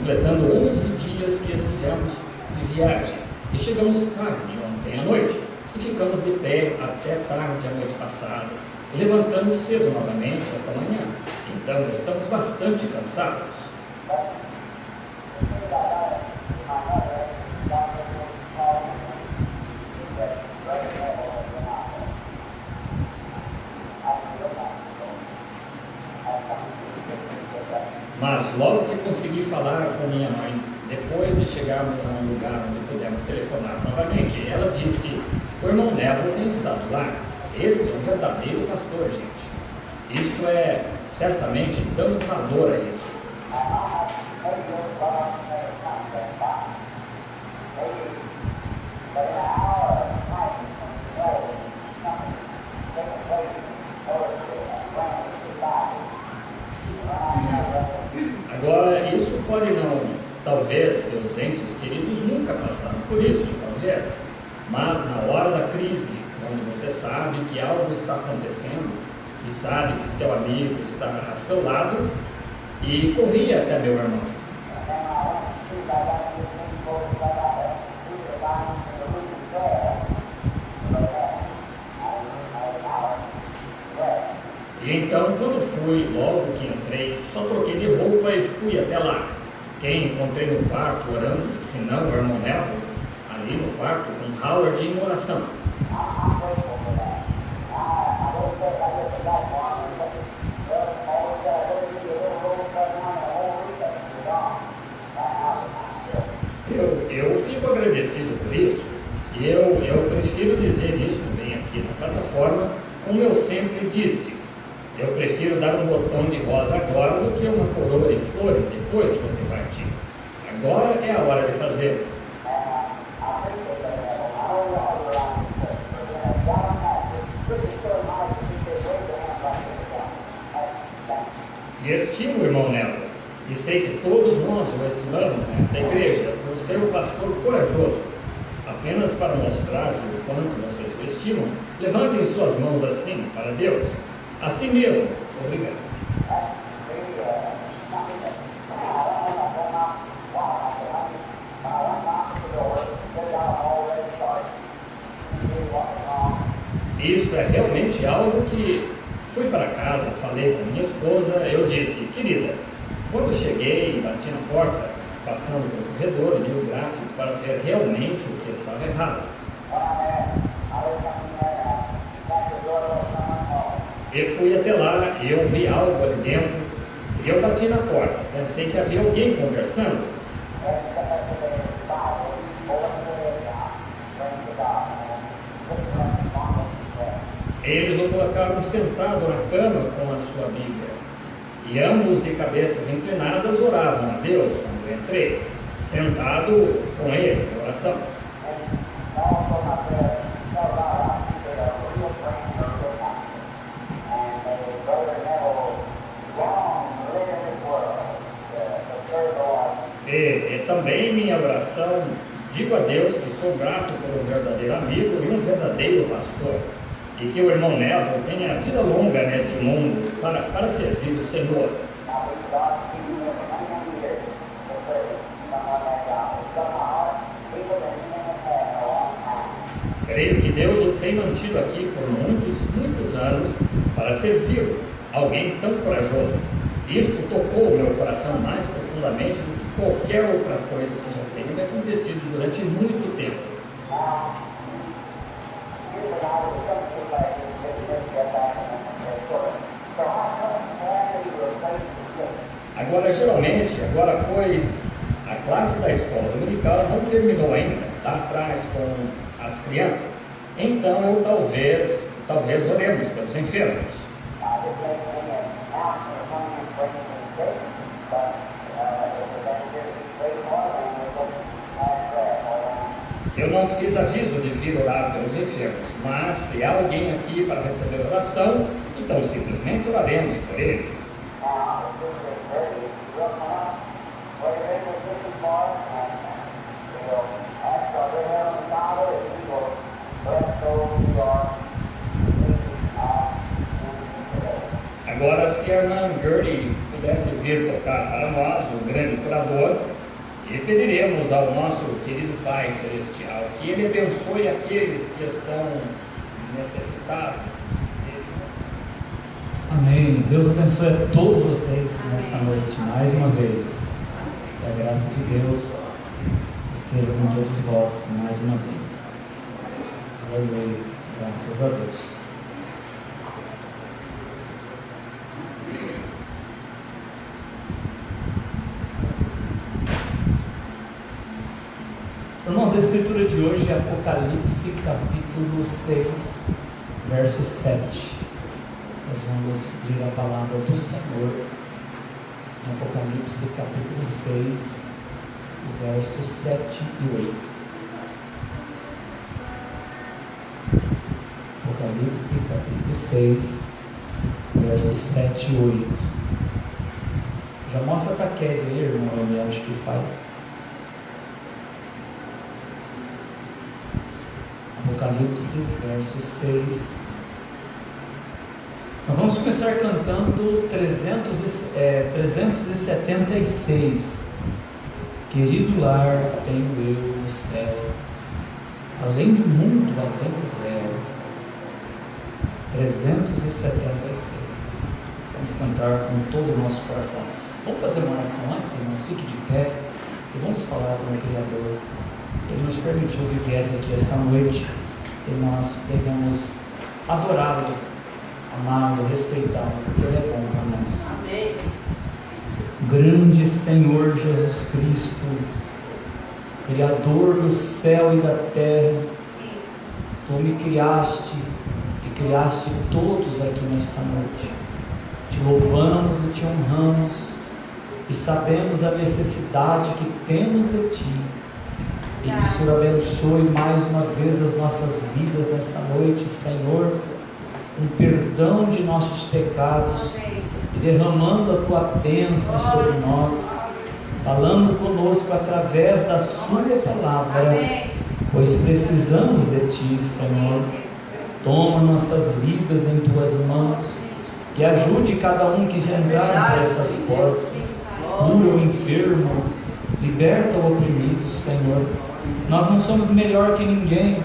completando 11 dias que estivemos de viagem. E chegamos tarde ontem à noite e ficamos de pé até tarde a noite passada. E levantamos cedo novamente esta manhã. Então estamos bastante cansados. Mas logo que consegui falar com minha mãe, depois de chegarmos a um lugar onde pudemos telefonar novamente, ela disse: o irmão Nelo tem estado lá. Este é um verdadeiro pastor, gente. Isso é, certamente, damos valor a isso. Agora, isso pode não, talvez, seus entes queridos nunca passaram por isso, talvez, mas na hora da crise, quando você sabe que algo está acontecendo e sabe que seu amigo está a seu lado, e corri até meu irmão. E então, quando fui, logo que entrei, só troquei de roupa e fui até lá. Quem encontrei no quarto orando, se não o irmão Nelo, ali no quarto, com Howard em oração. Eu fico agradecido por isso, e eu prefiro dizer isso bem aqui na plataforma, como eu sempre disse. Eu prefiro dar um botão de rosa agora do que uma coroa de flores depois que você partir. Agora é a hora de fazer. E estimo o irmão Nelo, e sei que todos nós o estimamos nesta igreja por ser um pastor corajoso. Apenas para mostrar-lhe o quanto vocês o estimam, levantem suas mãos assim para Deus. Assim mesmo, obrigado. Isso é realmente algo que fui para casa, falei com minha esposa, eu disse: querida, quando cheguei e bati na porta, passando pelo corredor, li o gráfico para ver realmente o que estava errado. E fui até lá e eu vi algo ali dentro, e eu bati na porta, pensei que havia alguém conversando. Eles o colocaram sentado na cama com a sua Bíblia, e ambos de cabeças inclinadas oravam a Deus quando eu entrei, sentado com ele em oração. E também minha oração, digo a Deus que sou grato por um verdadeiro amigo e um verdadeiro pastor, e que o irmão Nelo tenha vida longa neste mundo para servir o Senhor. Creio que Deus o tem mantido aqui por muitos, muitos anos para servir alguém tão corajoso. Isto tocou o meu coração mais profundamente do que qualquer outra coisa que já tenha me acontecido durante muito tempo. Agora, geralmente, pois a classe da escola dominical não terminou ainda, está atrás com as crianças, então eu talvez oremos pelos enfermos. Eu não fiz aviso de vir orar pelos enfermos, mas se há alguém aqui para receber oração, então simplesmente oraremos por eles. Agora, se a irmã Gertie pudesse vir tocar para nós, o grande curador, E pediremos ao nosso querido Pai Celestial que Ele abençoe aqueles que estão necessitados. Amém. Deus abençoe a todos vocês nesta noite, mais uma vez. Que a graça de Deus seja com todos vós, mais uma vez. Aleluia. Graças a Deus. Irmãos, a escritura de hoje é Apocalipse capítulo 6, verso 7. Nós vamos ler a palavra do Senhor em Apocalipse capítulo 6, versos 7 e 8. Apocalipse capítulo 6, versos 7 e 8. Já mostra para a Kézia aí, irmão, onde que faz. Apocalipse, verso 6. Nós vamos começar cantando 376. Querido lar tenho eu no céu, além do mundo, além do véu. 376. Vamos cantar com todo o nosso coração. Vamos fazer uma oração antes, irmãos, fique de pé e vamos falar com o Criador. Ele nos permitiu que viesse aqui esta noite e nós devemos adorá-lo, amá-lo, respeitá-lo, porque Ele é bom para nós. Amém. Grande Senhor Jesus Cristo, Criador do céu e da terra, Tu me criaste e criaste todos aqui nesta noite. Te louvamos e te honramos e sabemos a necessidade que temos de Ti. E que o Senhor abençoe mais uma vez as nossas vidas nessa noite, Senhor, um perdão de nossos pecados e derramando a Tua bênção sobre nós, falando conosco através da Sua palavra, pois precisamos de Ti, Senhor. Toma nossas vidas em Tuas mãos e ajude cada um que já entrar por essas portas, cura o enfermo, liberta o oprimido, Senhor. Nós não somos melhor que ninguém,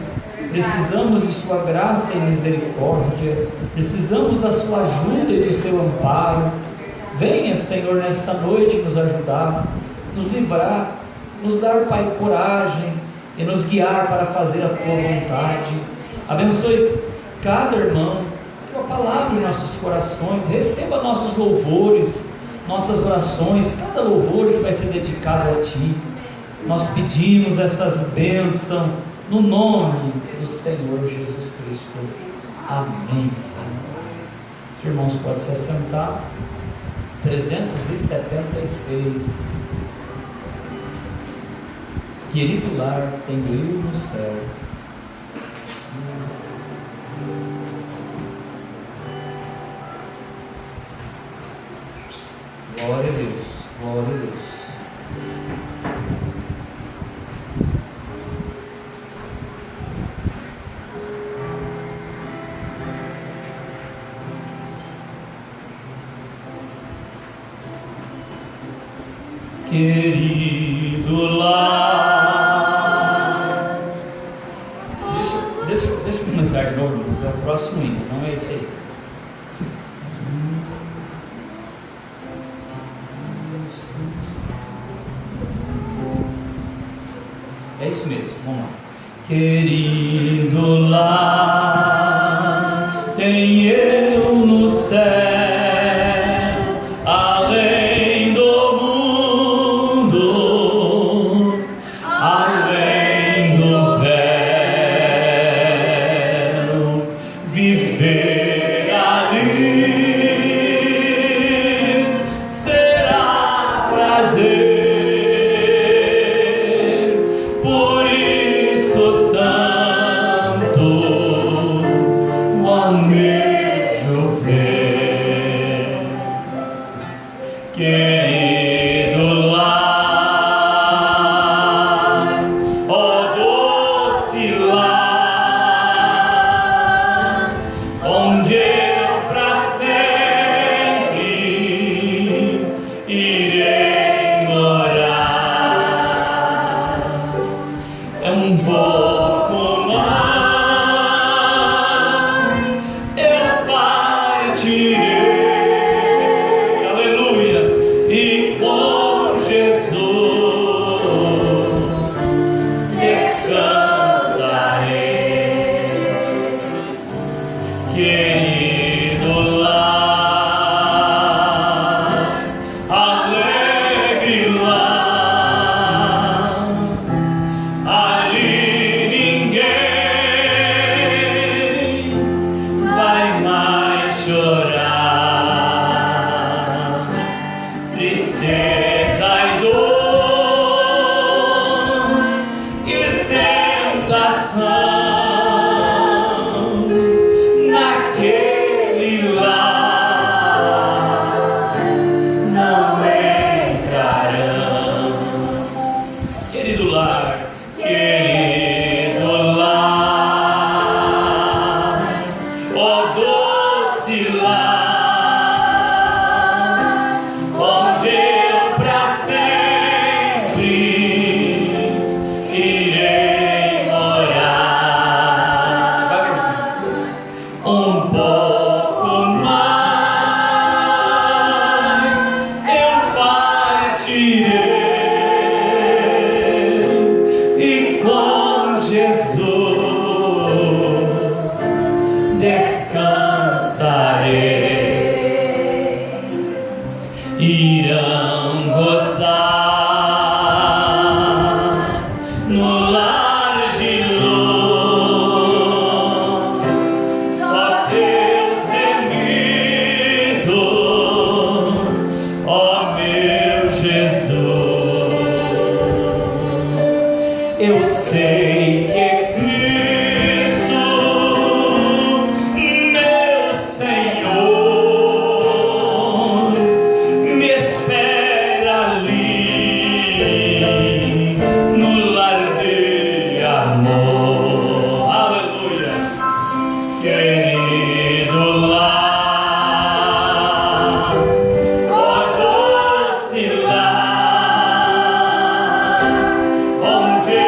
precisamos de Sua graça e misericórdia, precisamos da Sua ajuda e do Seu amparo. Venha, Senhor, nesta noite nos ajudar, nos livrar, nos dar, Pai, coragem e nos guiar para fazer a Tua vontade. Abençoe cada irmão, Tua palavra em nossos corações, receba nossos louvores, nossas orações, cada louvor que vai ser dedicado a Ti. Nós pedimos essas bênçãos no nome do Senhor Jesus Cristo. Amém, Senhor. Os irmãos podem se assentar. 376. Querido lar tenho eu no céu. Glória a Deus, glória a Deus. Querido lar. Deixa eu começar de novo, é o próximo hino, não é esse aí. É isso mesmo, vamos lá. Querido lar, tem eu no céu, além do mundo, além do véu, viver ali será prazer. Por isso tanto descansarei. Irão gozar no lar de luz, só teus remidos, ó meu Jesus. Eu sei que Cristo, meu Senhor, me espera ali no lar de amor. Aleluia, querido lar, ó doce lar, onde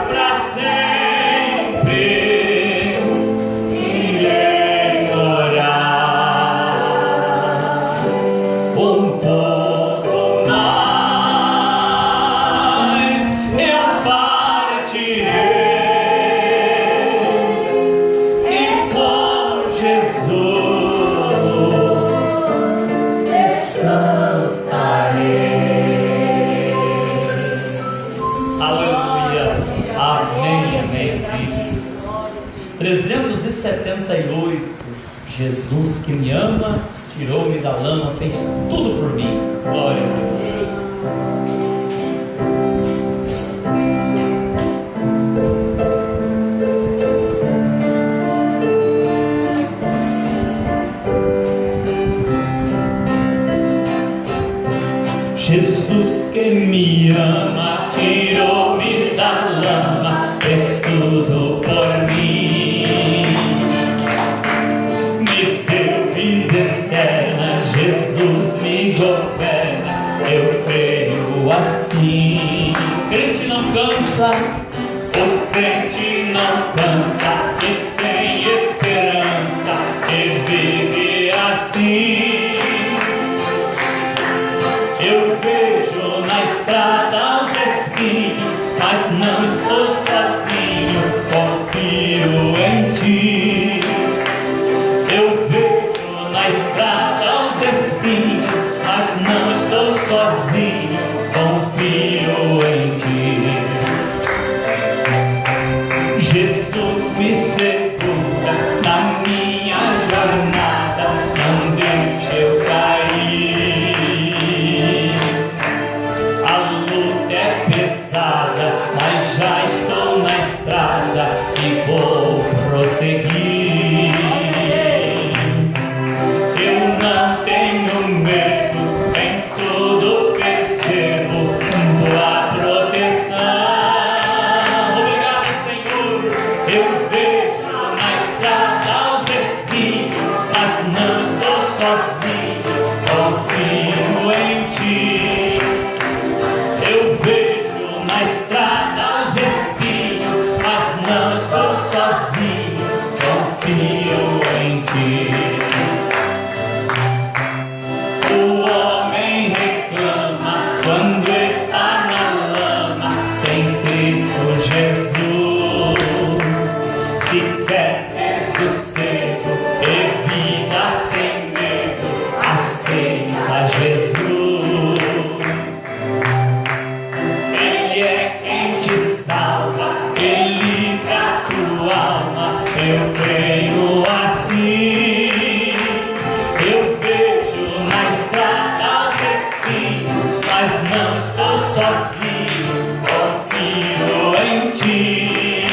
pra sempre irei morar. Um pouco mais eu partirei, e com Jesus descansarei. Aleluia, amém, amém, amém. 378. Jesus que me ama, tirou-me da lama, fez tudo por mim. Glória a Deus. Jesus que me ama, tirou-me da lama, fez tudo por mim. Me deu vida eterna, Jesus me governa, eu creio assim. Crente não cansa, o crente não cansa, e tem esperança, e vive assim. Eu vejo na estrada os espinhos, mas não estou sozinho, confio em ti. Eu vejo na estrada os espinhos, mas não estou sozinho, confio em ti. Jesus me segura na minha jornada, não deixe eu cair. A luta é pesada, mas já estou na estrada e vou prosseguir. Eu não tenho medo, em tudo percebo tua proteção. Obrigado, Senhor. Eu vejo na estrada os espinhos, mas não estou sozinho, confio em ti. Eu vejo na estrada os espinhos, mas não estou sozinho, confio em ti. O homem reclama quando está na lama, sem Cristo Jesus. Se quer ter sossego e vida sem medo, aceita Jesus. Ele é quem te salva, ele livra a tua alma, eu creio assim. Eu vejo na estrada os espinhos, mas não estou sozinho, confio em ti.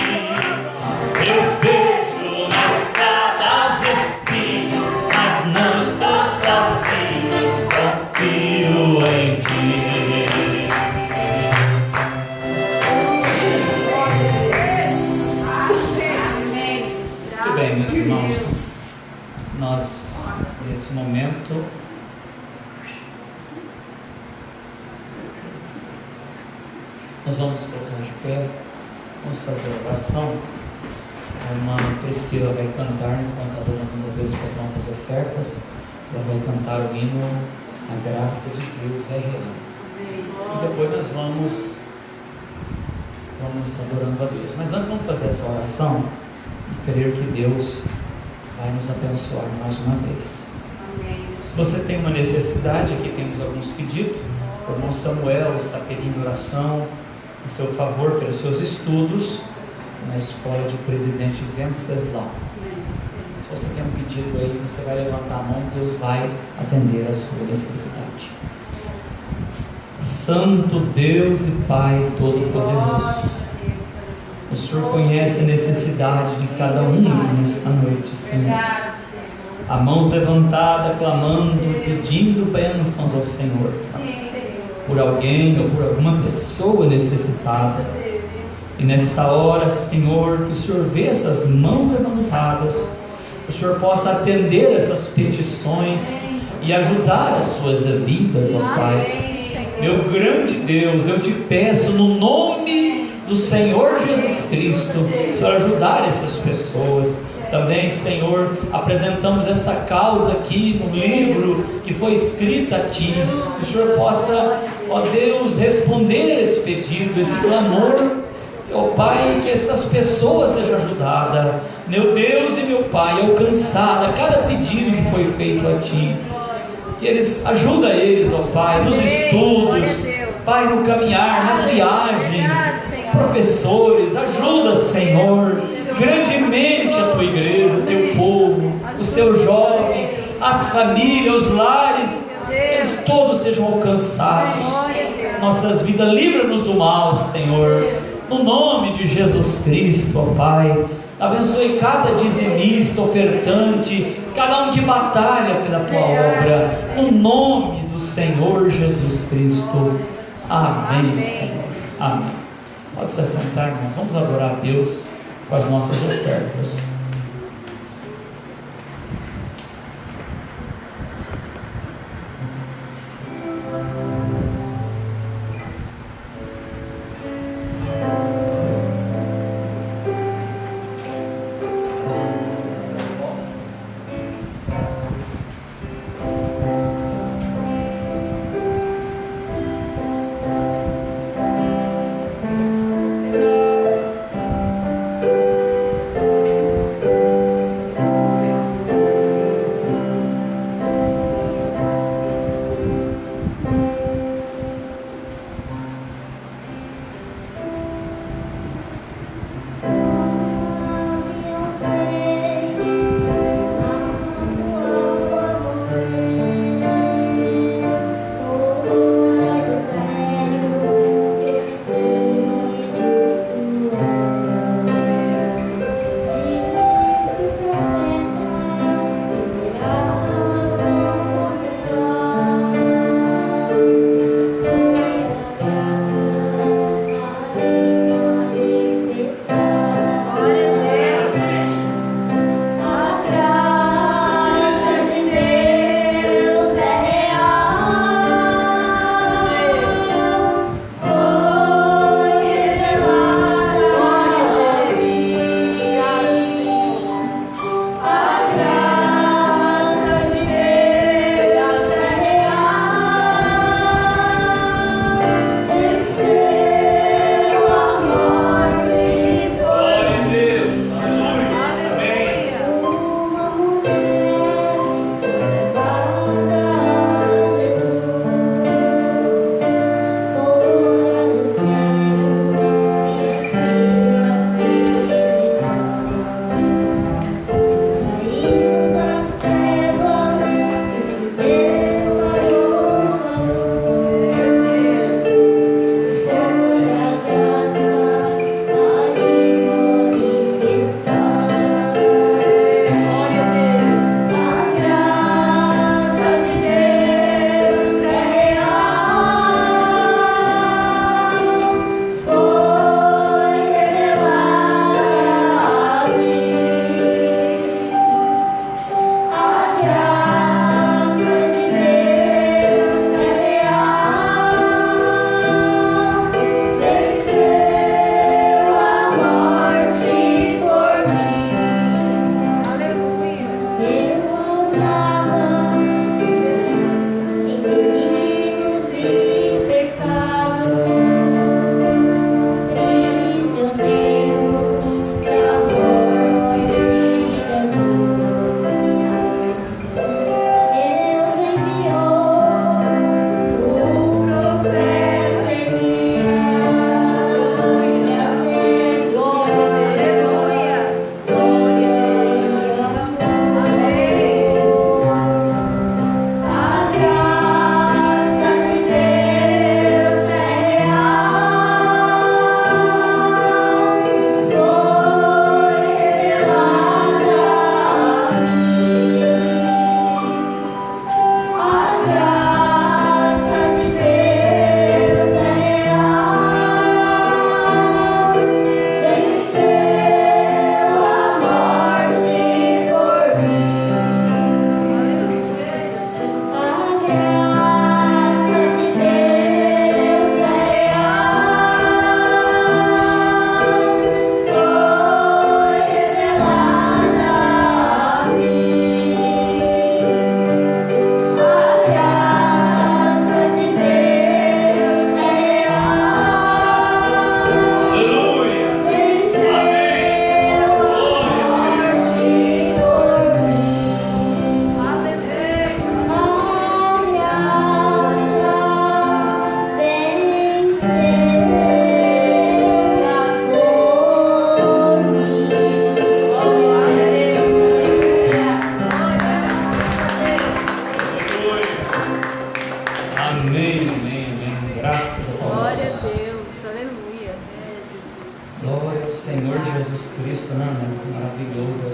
Eu vejo na estrada os espinhos, mas não estou sozinho, confio em ti. Muito bem, meus irmãos, nós nesse momento nós vamos colocar de pé, vamos fazer a oração. A irmã Priscila vai cantar enquanto adoramos a Deus com as nossas ofertas. Ela vai cantar o hino A Graça de Deus é Real. E depois nós vamos adorando a Deus. Mas antes vamos fazer essa oração e crer que Deus vai nos abençoar mais uma vez. Amém. Se você tem uma necessidade, aqui temos alguns pedidos. O irmão Samuel está pedindo oração em seu favor pelos seus estudos na escola de Presidente Venceslau. Se você tem um pedido aí, você vai levantar a mão, Deus vai atender a sua necessidade. Santo Deus e Pai Todo-Poderoso, o Senhor conhece a necessidade de cada um nesta noite, Senhor. A mão levantada, clamando, pedindo bênçãos ao Senhor, por alguém ou por alguma pessoa necessitada. E nesta hora, Senhor, que o Senhor vê essas mãos levantadas, o Senhor possa atender essas petições e ajudar as suas vidas, ó Pai. Meu grande Deus, eu te peço no nome do Senhor Jesus Cristo, para ajudar essas pessoas. Também, Senhor, apresentamos essa causa aqui no livro que foi escrito a Ti. Que o Senhor possa, ó Deus, responder esse pedido, esse clamor. Ó Pai, que essas pessoas sejam ajudadas. Meu Deus e meu Pai, alcançada cada pedido que foi feito a Ti. Que eles ajuda eles, ó Pai, nos estudos, Pai, no caminhar, nas viagens, professores, ajuda, Senhor, grandemente a Tua igreja, o Teu povo, os Teus jovens, as famílias, os lares, eles todos sejam alcançados. Nossas vidas, livra-nos do mal, Senhor, no nome de Jesus Cristo, ó Pai. Abençoe cada dizimista, ofertante, cada um que batalha pela Tua obra, no nome do Senhor Jesus Cristo. Amém, Senhor. Amém. Pode se assentar, irmãos. Vamos adorar a Deus com as nossas ofertas.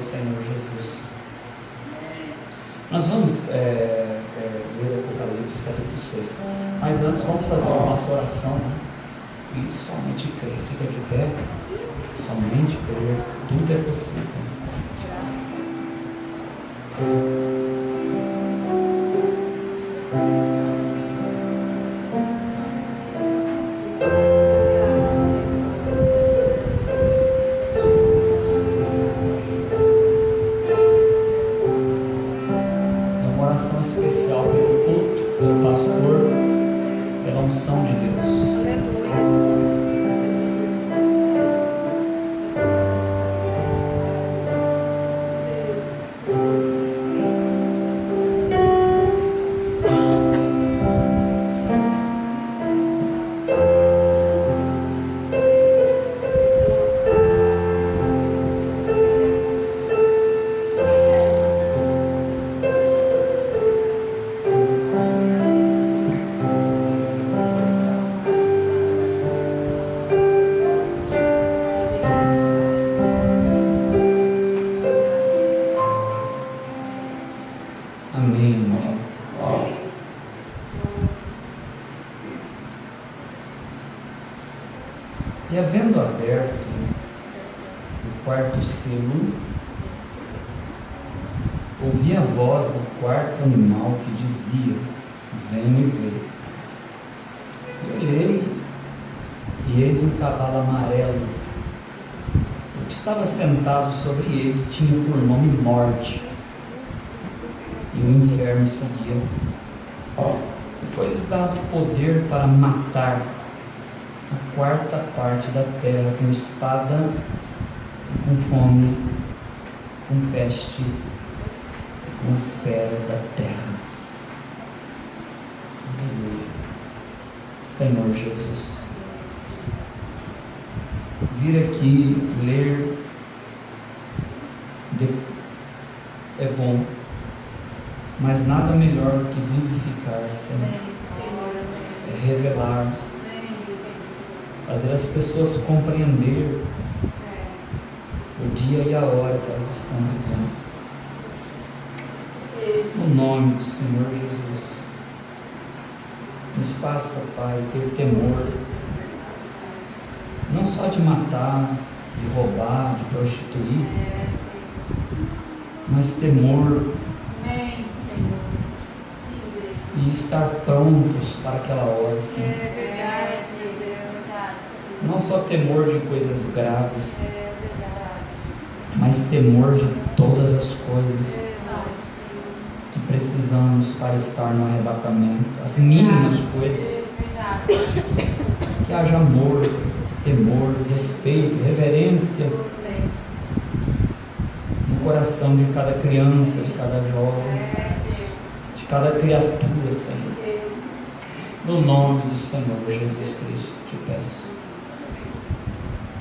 Senhor Jesus. Nós vamos ler Apocalipse capítulo 6, mas antes vamos fazer a nossa oração, né? E somente crer, fica de pé, somente crer, tudo é possível. E havendo aberto o quarto selo, ouvi a voz do quarto animal que dizia: venha e vê. E olhei, e eis um cavalo amarelo. O que estava sentado sobre ele tinha por nome Morte, e o inferno seguia. E foi-lhes dado poder para matar a quarta parte da terra com espada, com fome, com peste, com as feras da terra. Aleluia. Senhor Jesus, vir aqui ler é bom, mas nada melhor do que vivificar, Senhor. É revelar, fazer as pessoas compreender o dia e a hora que elas estão vivendo. No nome do Senhor Jesus, nos faça, Pai, ter temor, não só de matar, de roubar, de prostituir, mas temor e estar prontos para aquela hora, Senhor. Não só temor de coisas graves, mas temor de todas as coisas que precisamos para estar no arrebatamento, as mínimas coisas. Que haja amor, temor, respeito, reverência no coração de cada criança, de cada jovem, de cada criatura, Senhor. No nome do Senhor Jesus Cristo, te peço.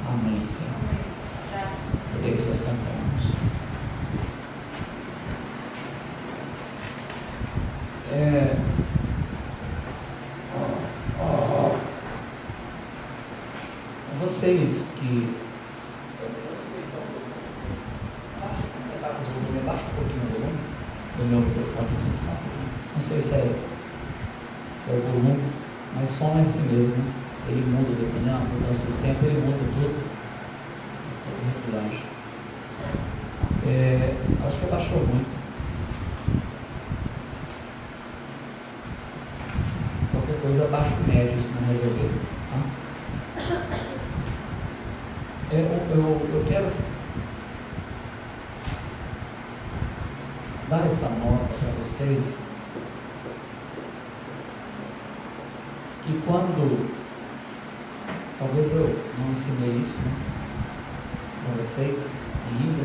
Amém, Senhor. Podemos assentar-nos. Vocês que baixa um pouquinho o volume do meu microfone de som. Não sei se é o volume, mas som é assim mesmo. Ele muda dependendo do mudança do tempo, ele muda tudo. Acho que abaixou muito. Qualquer coisa abaixa o médio, se não resolver. Tá? Eu quero dar essa nota para vocês, que quando, talvez eu não ensinei isso, né, para vocês ainda,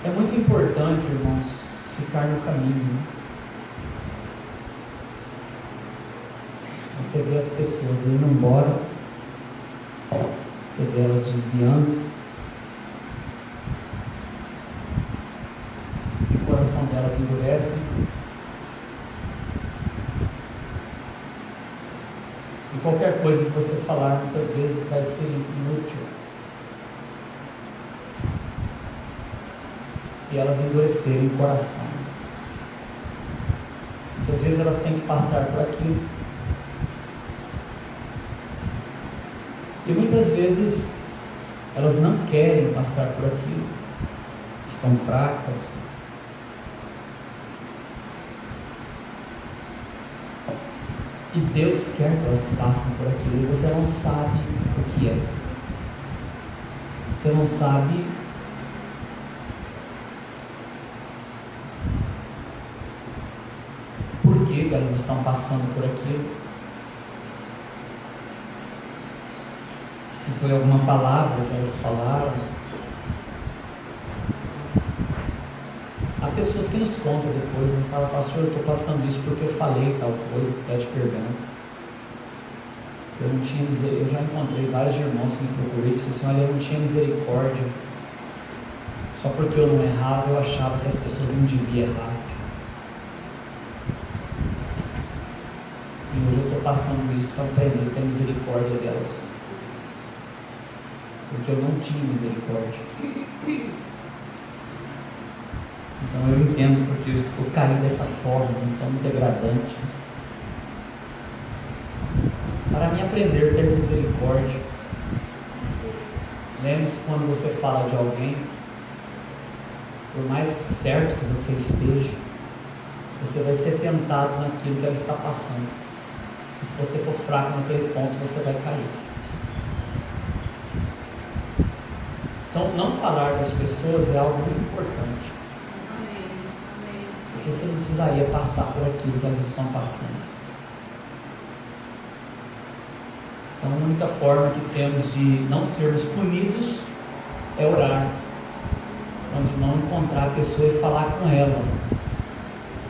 é muito importante, irmãos, ficar no caminho, né? Você vê as pessoas indo embora, você vê elas desviando, e o coração delas endurece, e qualquer coisa que você falar muitas vezes vai ser inútil. se elas endurecerem o coração. Muitas vezes elas têm que passar por aquilo. E muitas vezes elas não querem passar por aquilo. Estão fracas. E Deus quer que elas passem por aquilo. E você não sabe o que é. Você não sabe por que elas estão passando por aquilo. Se foi alguma palavra que elas falaram. Há pessoas que nos contam depois, né? Fala, pastor, eu estou passando isso porque eu falei tal coisa, pede perdão. Eu não tinha misericórdia. Eu já encontrei vários irmãos que me procurei e disseram assim, olha, eu não tinha misericórdia. Só porque eu não errava, eu achava que as pessoas não deviam errar. E hoje eu estou passando isso para aprender a ter misericórdia delas. Porque eu não tinha misericórdia. Então eu entendo porque eu caí dessa forma, tão degradante. Para mim aprender a ter misericórdia. Lembre-se quando você fala de alguém, por mais certo que você esteja, você vai ser tentado naquilo que ela está passando. E se você for fraco naquele ponto, você vai cair. Então, não falar das pessoas é algo muito importante. Porque você não precisaria passar por aquilo que elas estão passando. Então, a única forma que temos de não sermos punidos é orar. Quando não encontrar a pessoa e falar com ela.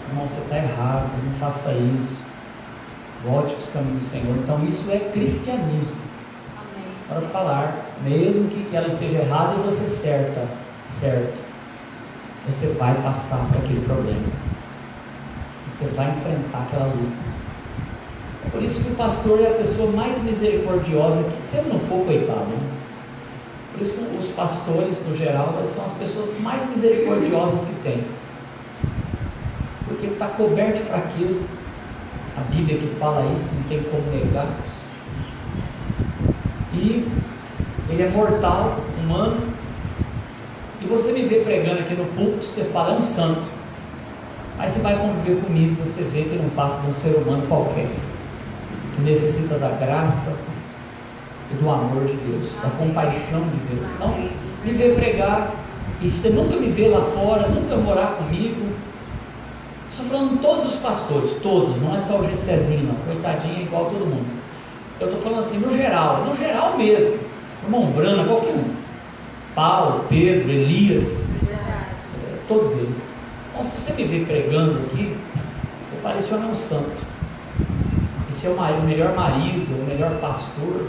Irmão, você está errado, não faça isso. Volte para os caminhos do Senhor. Então, isso é cristianismo. Para falar, mesmo que ela esteja errada e você certo, você vai passar por aquele problema. Você vai enfrentar aquela luta. É por isso que o pastor é a pessoa mais misericordiosa que, se ele não for, coitado, né? Por isso que os pastores, no geral, são as pessoas mais misericordiosas que tem. Porque ele está coberto de fraqueza. A Bíblia que fala isso, não tem como negar. E ele é mortal, humano. E você me vê pregando aqui no púlpito, você fala, é um santo. Aí você vai conviver comigo, você vê que não passa de um ser humano qualquer, que necessita da graça e do amor de Deus, da compaixão de Deus. Então, me vê pregar, e você nunca me vê lá fora, nunca morar comigo. Estou falando todos os pastores, todos, não é só o Gessézinho, não, coitadinho, igual todo mundo. Eu estou falando assim, no geral mesmo, irmão Brana, qualquer um, Paulo, Pedro, Elias, todos eles. Então, se você me vê pregando aqui, você fala, esse homem é um santo, esse é o melhor marido, o melhor pastor,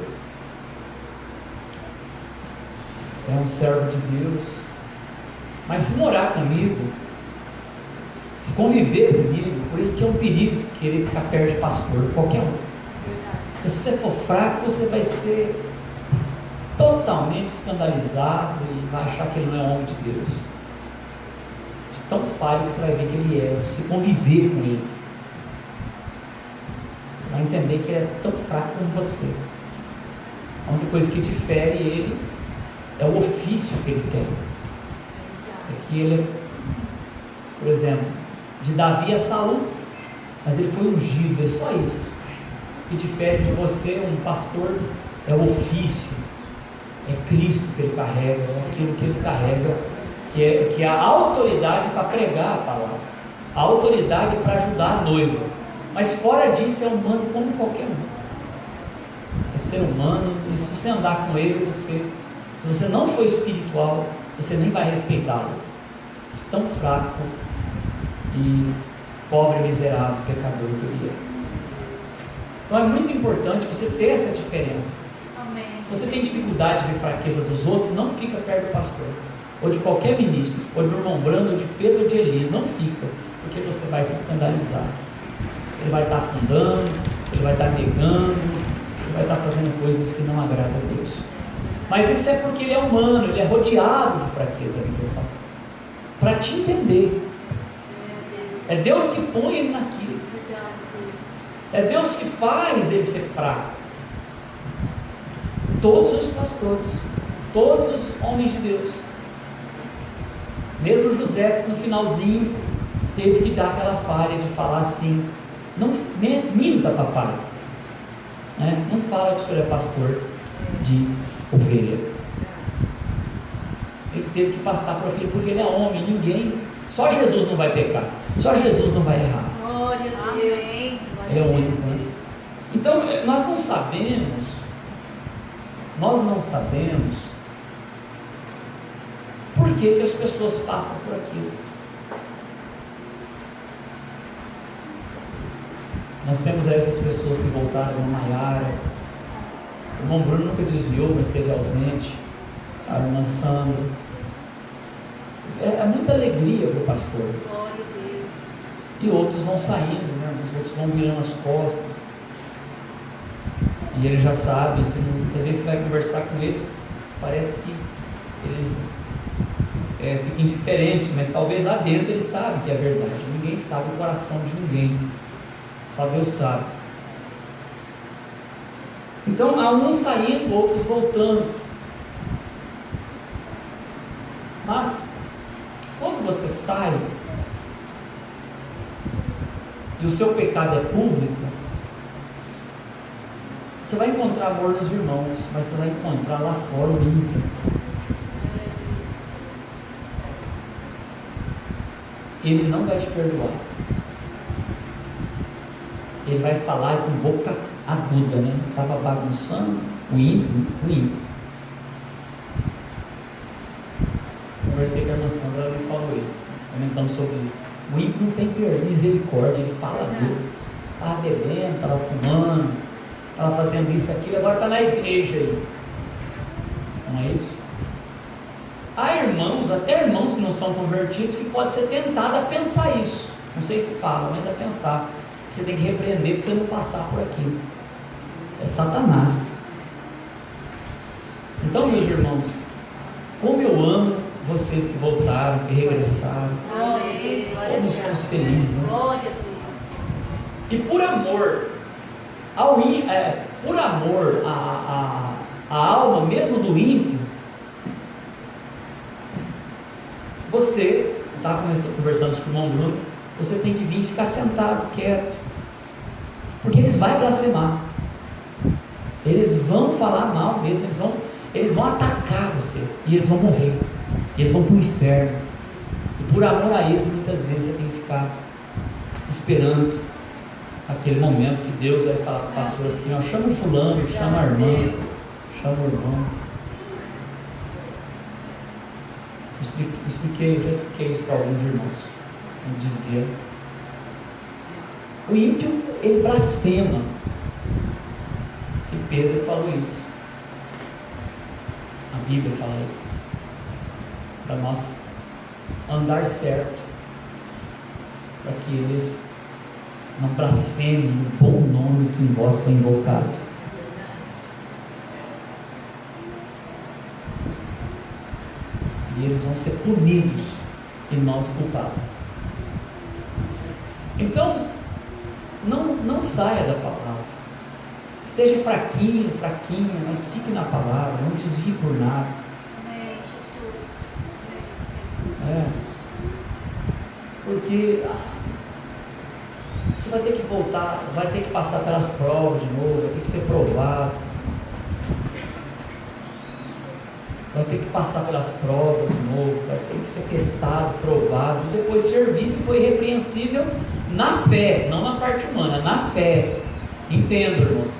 é um servo de Deus. Mas se morar comigo, se conviver comigo, por isso que é um perigo querer ficar perto de pastor, qualquer um. Porque se você for fraco, você vai ser totalmente escandalizado e vai achar que ele não é homem de Deus. De tão falho que você vai ver que ele é, se conviver com ele, vai entender que ele é tão fraco como você. A única coisa que difere ele é o ofício que ele tem. É que ele, por exemplo, de Davi a Saul, mas ele foi ungido, é só isso. O que difere de você, um pastor, é o ofício, é Cristo que ele carrega, é aquilo que ele carrega, que é a autoridade para pregar a palavra, a autoridade para ajudar a noiva. Mas fora disso é humano como qualquer um. É ser humano, e se você andar com ele, se você não for espiritual, você nem vai respeitá-lo. Tão fraco e pobre, miserável, pecador que ele é. Então é muito importante você ter essa diferença. Amém. Se você tem dificuldade de ver fraqueza dos outros, não fica perto do pastor, ou de qualquer ministro, ou do irmão Brando, ou de Pedro, ou de Elias, não fica, porque você vai se escandalizar. Ele vai estar afundando, ele vai estar negando, ele vai estar fazendo coisas que não agradam a Deus. Mas isso é porque ele é humano, ele é rodeado de fraqueza. para te entender. É Deus que põe ele naquilo. É Deus que faz ele ser fraco. Todos os pastores, todos os homens de Deus, mesmo José, no finalzinho, teve que dar aquela falha de falar assim: não minta, papai, né? Não fala que o senhor é pastor de ovelha. Ele teve que passar por aquilo, porque ele é homem. Ninguém, só Jesus não vai pecar, só Jesus não vai errar. Glória a Deus. Ele é o único, né? Então nós não sabemos por que as pessoas passam por aquilo. Nós temos aí essas pessoas que voltaram, a Maiara, o irmão Bruno nunca desviou, mas esteve ausente, a irmã Sandra. É muita alegria para o pastor. Glória a Deus. E outros vão saindo, né? Os outros vão virando as costas. E ele já sabe, muitas vezes você vai conversar com eles, parece que eles ficam indiferentes, mas talvez lá dentro eles sabem que é verdade. Ninguém sabe o coração de ninguém, só Deus sabe. Então há uns saindo, outros voltando. Mas quando você sai e o seu pecado é público, você vai encontrar amor nos irmãos, mas você vai encontrar lá fora o ímpio. Ele não vai te perdoar. Ele vai falar com boca aguda, né? Estava bagunçando o ímpio. Conversei com a irmã Sandra, ela me falou isso, comentando sobre isso. O ímpio não tem misericórdia, ele fala a Deus. Estava bebendo, estava fumando, estava fazendo isso, aquilo, agora está na igreja aí. Não é isso? Há irmãos, até irmãos que não são convertidos, que pode ser tentado a pensar isso. Não sei se fala, mas a pensar. Você tem que repreender para você não passar por aquilo. É Satanás. Então, meus irmãos, como eu amo vocês que voltaram, que regressaram. Como estamos felizes, né? Glória a Deus. E por amor à alma mesmo do ímpio, você está conversando com o irmão Bruno, você tem que vir e ficar sentado, quieto, porque eles vão blasfemar, eles vão falar mal mesmo, eles vão atacar você, e eles vão morrer, eles vão para o inferno. E por amor a eles, muitas vezes você tem que ficar esperando aquele momento que Deus vai falar para o pastor assim: ó, chama o fulano, chama a irmã, chama o irmão. Eu já expliquei isso para alguns irmãos. Desvia. O ímpio, ele blasfema. E Pedro falou isso. A Bíblia fala isso. Para nós andar certo. Para que eles não blasfemem o bom nome que em vós foi invocado. E eles vão ser punidos e nós culpados. Então, não saia da palavra. Esteja fraquinho, fraquinha, mas fique na palavra, não desvie por nada. Amém, Jesus. Porque você vai ter que voltar, vai ter que passar pelas provas de novo, vai ter que ser provado. Vai ter que passar pelas provas de novo, vai ter que ser testado, provado, e depois servir se foi irrepreensível na fé, não na parte humana, na fé. Entenda, irmãos.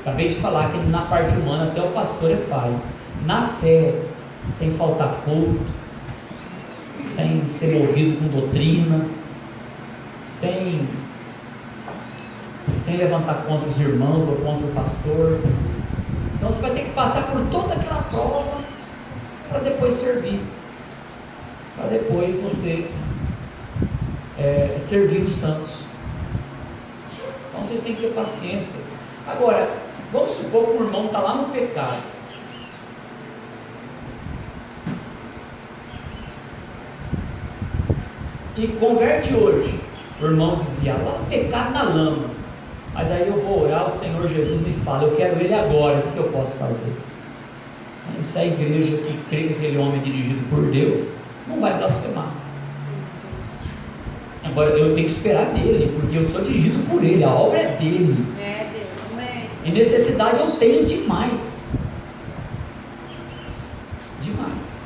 Acabei de falar que na parte humana até o pastor é falho. Na fé, sem faltar culto, sem ser movido com doutrina, sem levantar contra os irmãos ou contra o pastor. Então você vai ter que passar por toda aquela prova para depois servir, para depois você servir os santos. Então vocês têm que ter paciência. Agora, vamos supor que o irmão está lá no pecado. e converte hoje o irmão desviado, lá no pecado, na lama, mas aí eu vou orar, o Senhor Jesus me fala, eu quero ele agora, o que eu posso fazer? Se a igreja que crê que aquele homem é dirigido por Deus, não vai blasfemar. Agora eu tenho que esperar dele, porque eu sou dirigido por ele, a obra é dele. E necessidade eu tenho demais. Demais.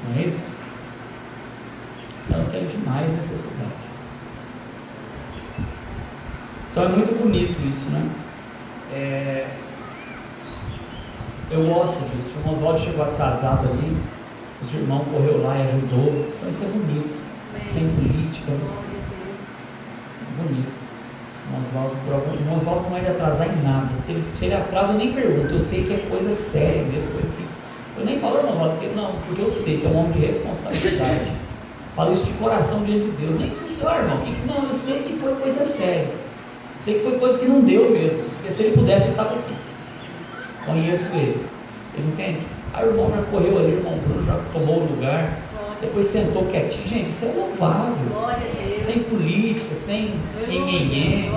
Não é isso? Eu tenho demais necessidade. Então é muito bonito isso, né? Eu gosto disso. O irmão Oswaldo chegou atrasado ali, os irmãos correu lá e ajudou. Então isso é bonito. Sem política. Bonito. O irmão Oswaldo não é de atrasar em nada. Se ele atrasa, eu nem pergunto. Eu sei que é coisa séria mesmo. Coisa que... Eu nem falo, irmão Oswaldo, porque eu sei que é um homem de responsabilidade. Falo isso de coração diante de Deus. Nem funciona, irmão. Não, eu sei que foi coisa séria. Eu sei que foi coisa que não deu mesmo. Porque se ele pudesse, ele estava aqui. Conheço ele. Vocês entendem? Aí o irmão já correu ali, o irmão Bruno já tomou o lugar. Depois sentou quietinho. Gente, isso é louvável. Sem política, sem ninguém.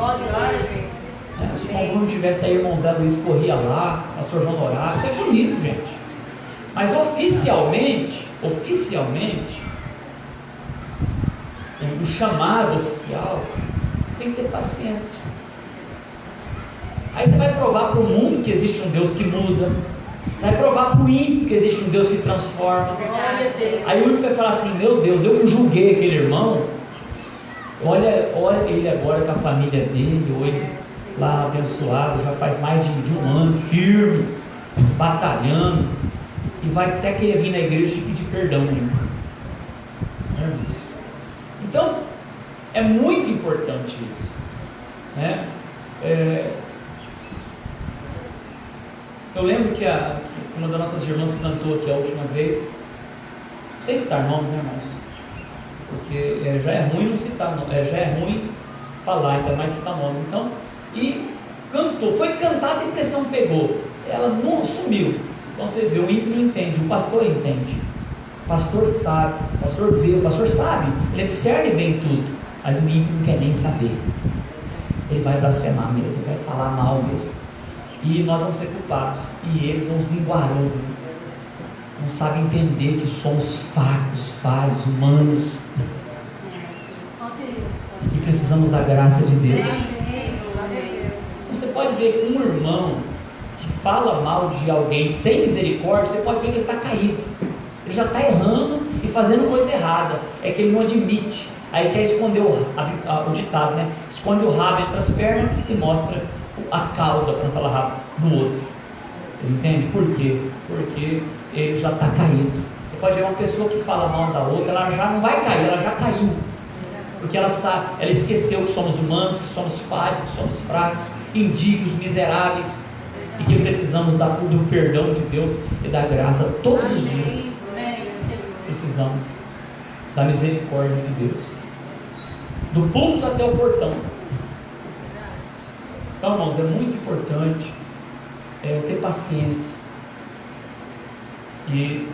Se o irmão Bruno tivesse aí, o irmão Zé Luiz corria lá, pastor João Dourado. Isso é bonito, gente. Mas oficialmente, o chamado oficial tem que ter paciência. Aí você vai provar para o mundo que existe um Deus que muda. Você vai provar para o ímpio que existe um Deus que transforma. Aí o ímpio vai falar assim: meu Deus, eu não julguei aquele irmão. Olha ele agora com a família dele, ou ele lá abençoado, já faz mais de um ano, firme, batalhando, e vai até querer vir na igreja e pedir perdão. Então, é muito importante isso, né? Eu lembro que uma das nossas irmãs cantou aqui a última vez, não sei citar nomes, né, irmãos? Porque já é ruim não citar, já é ruim falar, ainda mais citar nomes. Então, e cantou, foi cantar, a depressão pegou, ela não sumiu. Então vocês veem, o ímpio não entende, o pastor entende, o pastor sabe, o pastor vê, o pastor sabe, ele discerne bem tudo, mas o ímpio não quer nem saber, ele vai blasfemar mesmo, ele vai falar mal mesmo. E nós vamos ser culpados, e eles vão nos linguarar, não sabem entender que somos fracos, falhos, humanos, e precisamos da graça de Deus. Você pode ver que um irmão que fala mal de alguém sem misericórdia, você pode ver que ele está caído, ele já está errando e fazendo coisa errada, é que ele não admite, aí quer esconder o ditado, né? Esconde o rabo entre as pernas e mostra a cauda, para não falar rabo, do outro. Vocês entendem? Por quê? Porque ele já está caído. Você pode ver uma pessoa que fala mal da outra, ela já não vai cair, ela já caiu, porque ela sabe, ela esqueceu que somos humanos, que somos falhos, que somos fracos, indignos, miseráveis, e que precisamos do perdão de Deus e da graça todos os dias. Precisamos da misericórdia de Deus, do púlpito até o portão. Então, irmãos, é muito importante ter paciência, e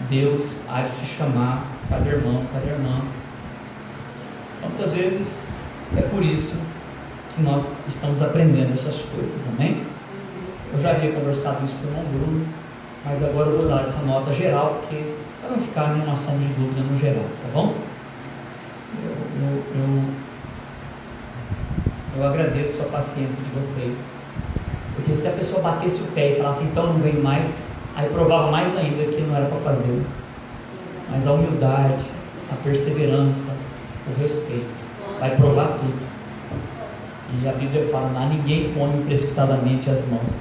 Deus há de te chamar, cada irmão, cada irmã. Muitas vezes é por isso que nós estamos aprendendo essas coisas, amém? Eu já havia conversado isso com o irmão Bruno, mas agora eu vou dar essa nota geral, porque para não ficar nenhuma sombra de dúvida no geral, tá bom? Eu agradeço a paciência de vocês, porque se a pessoa batesse o pé e falasse então não vem mais, aí provava mais ainda que não era para fazer. Mas a humildade, a perseverança, o respeito vai provar tudo. E a Bíblia fala: a ninguém põe precipitadamente as mãos.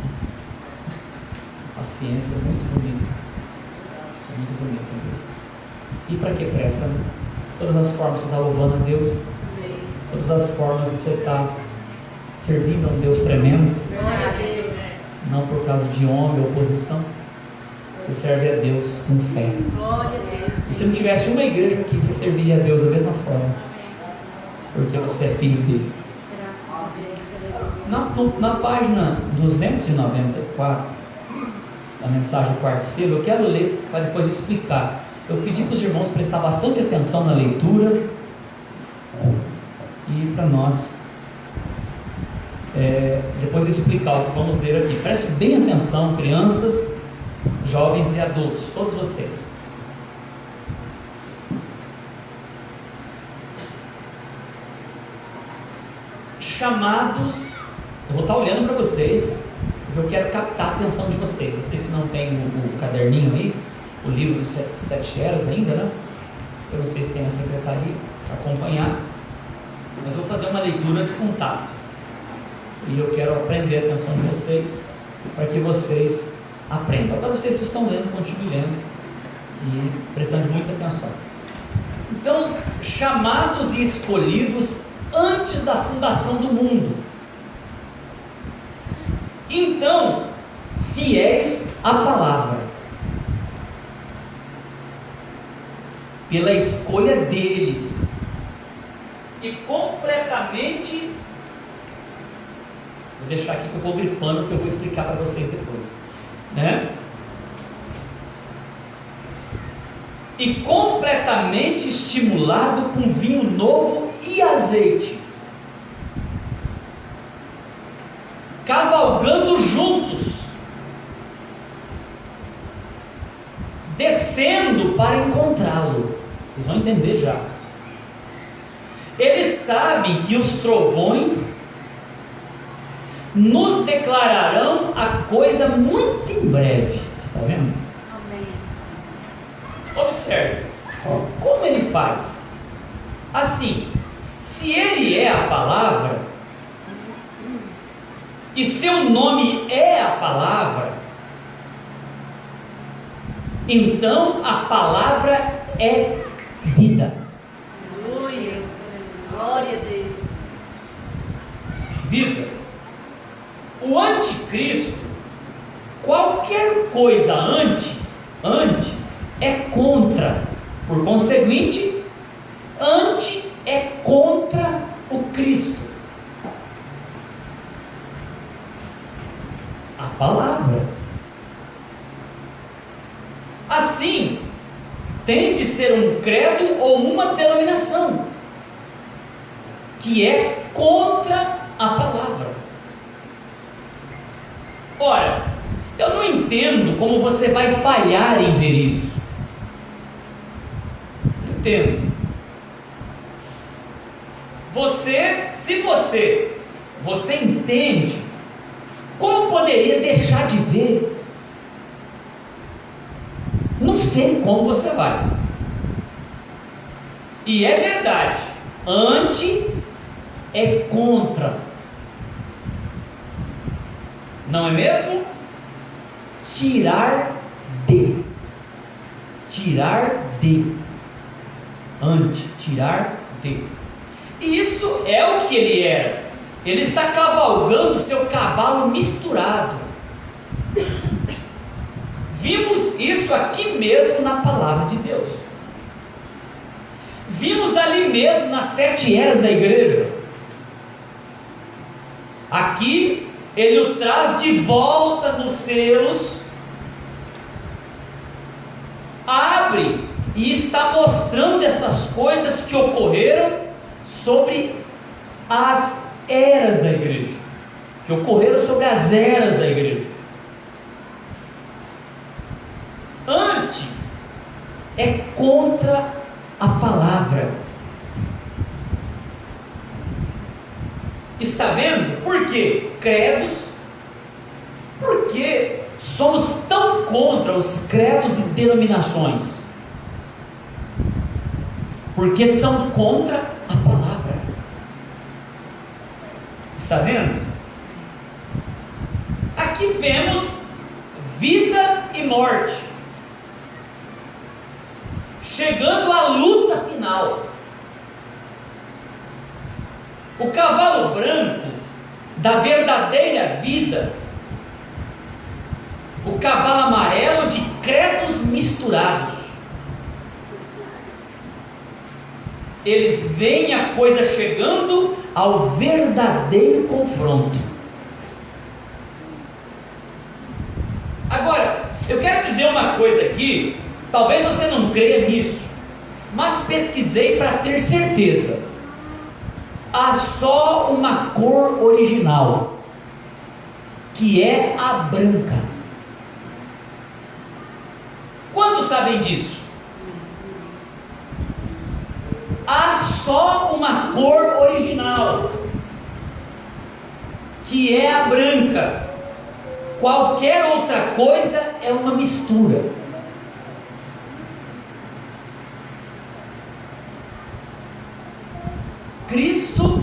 A paciência é muito bonita, muito bonita mesmo. E para que pressa? Todas as formas você está louvando a Deus, todas as formas você está servindo a um Deus tremendo, não por causa de homem ou oposição. Você serve a Deus com fé. E se não tivesse uma igreja aqui, você serviria a Deus da mesma forma, porque você é filho dele. Na página 294 da mensagem do quarto selo, eu quero ler para depois explicar. eu pedi para os irmãos prestar bastante atenção na leitura e para nós depois explicar o que vamos ler aqui. Preste bem atenção, crianças, jovens e adultos, todos vocês. Chamados, eu vou estar olhando para vocês, porque eu quero captar a atenção de vocês. Vocês que não têm o caderninho aí, o livro dos sete eras ainda, né? Eu não sei se tem na secretaria para acompanhar, mas eu vou fazer uma leitura de contato. E eu quero aprender a atenção de vocês, para que vocês aprendam. Agora vocês que estão lendo, continuem lendo e prestando muita atenção. Então, chamados e escolhidos antes da fundação do mundo. Então, fiéis à palavra, pela escolha deles, e completamente, vou deixar aqui que eu vou grifando, que eu vou explicar para vocês depois, né? E completamente estimulado com vinho novo e azeite, cavalgando juntos, descendo para encontrá-lo. Vocês vão entender já. Eles sabem que os trovões nos declararão a coisa muito em breve. Está vendo? Amém. Observe como ele faz. Assim, se ele é a palavra, e seu nome é a palavra, então a palavra é vida. Aleluia. Glória a Deus. Vida. O anticristo, qualquer coisa anti é contra. Por conseguinte, anti é contra o Cristo. A palavra. Assim, tem de ser um credo ou uma denominação que é contra a palavra. Ora, eu não entendo como você vai falhar em ver isso. Não entendo. Se você entende, como poderia deixar de ver? Não sei como você vai. E é verdade, anti é contra, não é mesmo? Tirar de, anti, tirar de. Isso é o que ele era. Ele está cavalgando seu cavalo misturado. Vimos isso aqui mesmo na palavra de Deus. Vimos ali mesmo nas 7 eras da igreja. Aqui ele o traz de volta nos selos, abre e está mostrando essas coisas que ocorreram sobre as eras da igreja, que ocorreram sobre as eras da igreja. Anti é contra a palavra. Está vendo? Por quê? Credos. Por que somos tão contra os credos e denominações? Porque são contra a palavra. Está vendo? Aqui vemos vida e morte, chegando à luta final. O cavalo branco da verdadeira vida, o cavalo amarelo de credos misturados. Eles veem a coisa chegando ao verdadeiro confronto. Agora, eu quero dizer uma coisa aqui Talvez você não creia nisso, mas pesquisei para ter certeza. Há só uma cor original, que é a branca. Quantos sabem disso? Há só uma cor original, que é a branca. Qualquer outra coisa é uma mistura. Cristo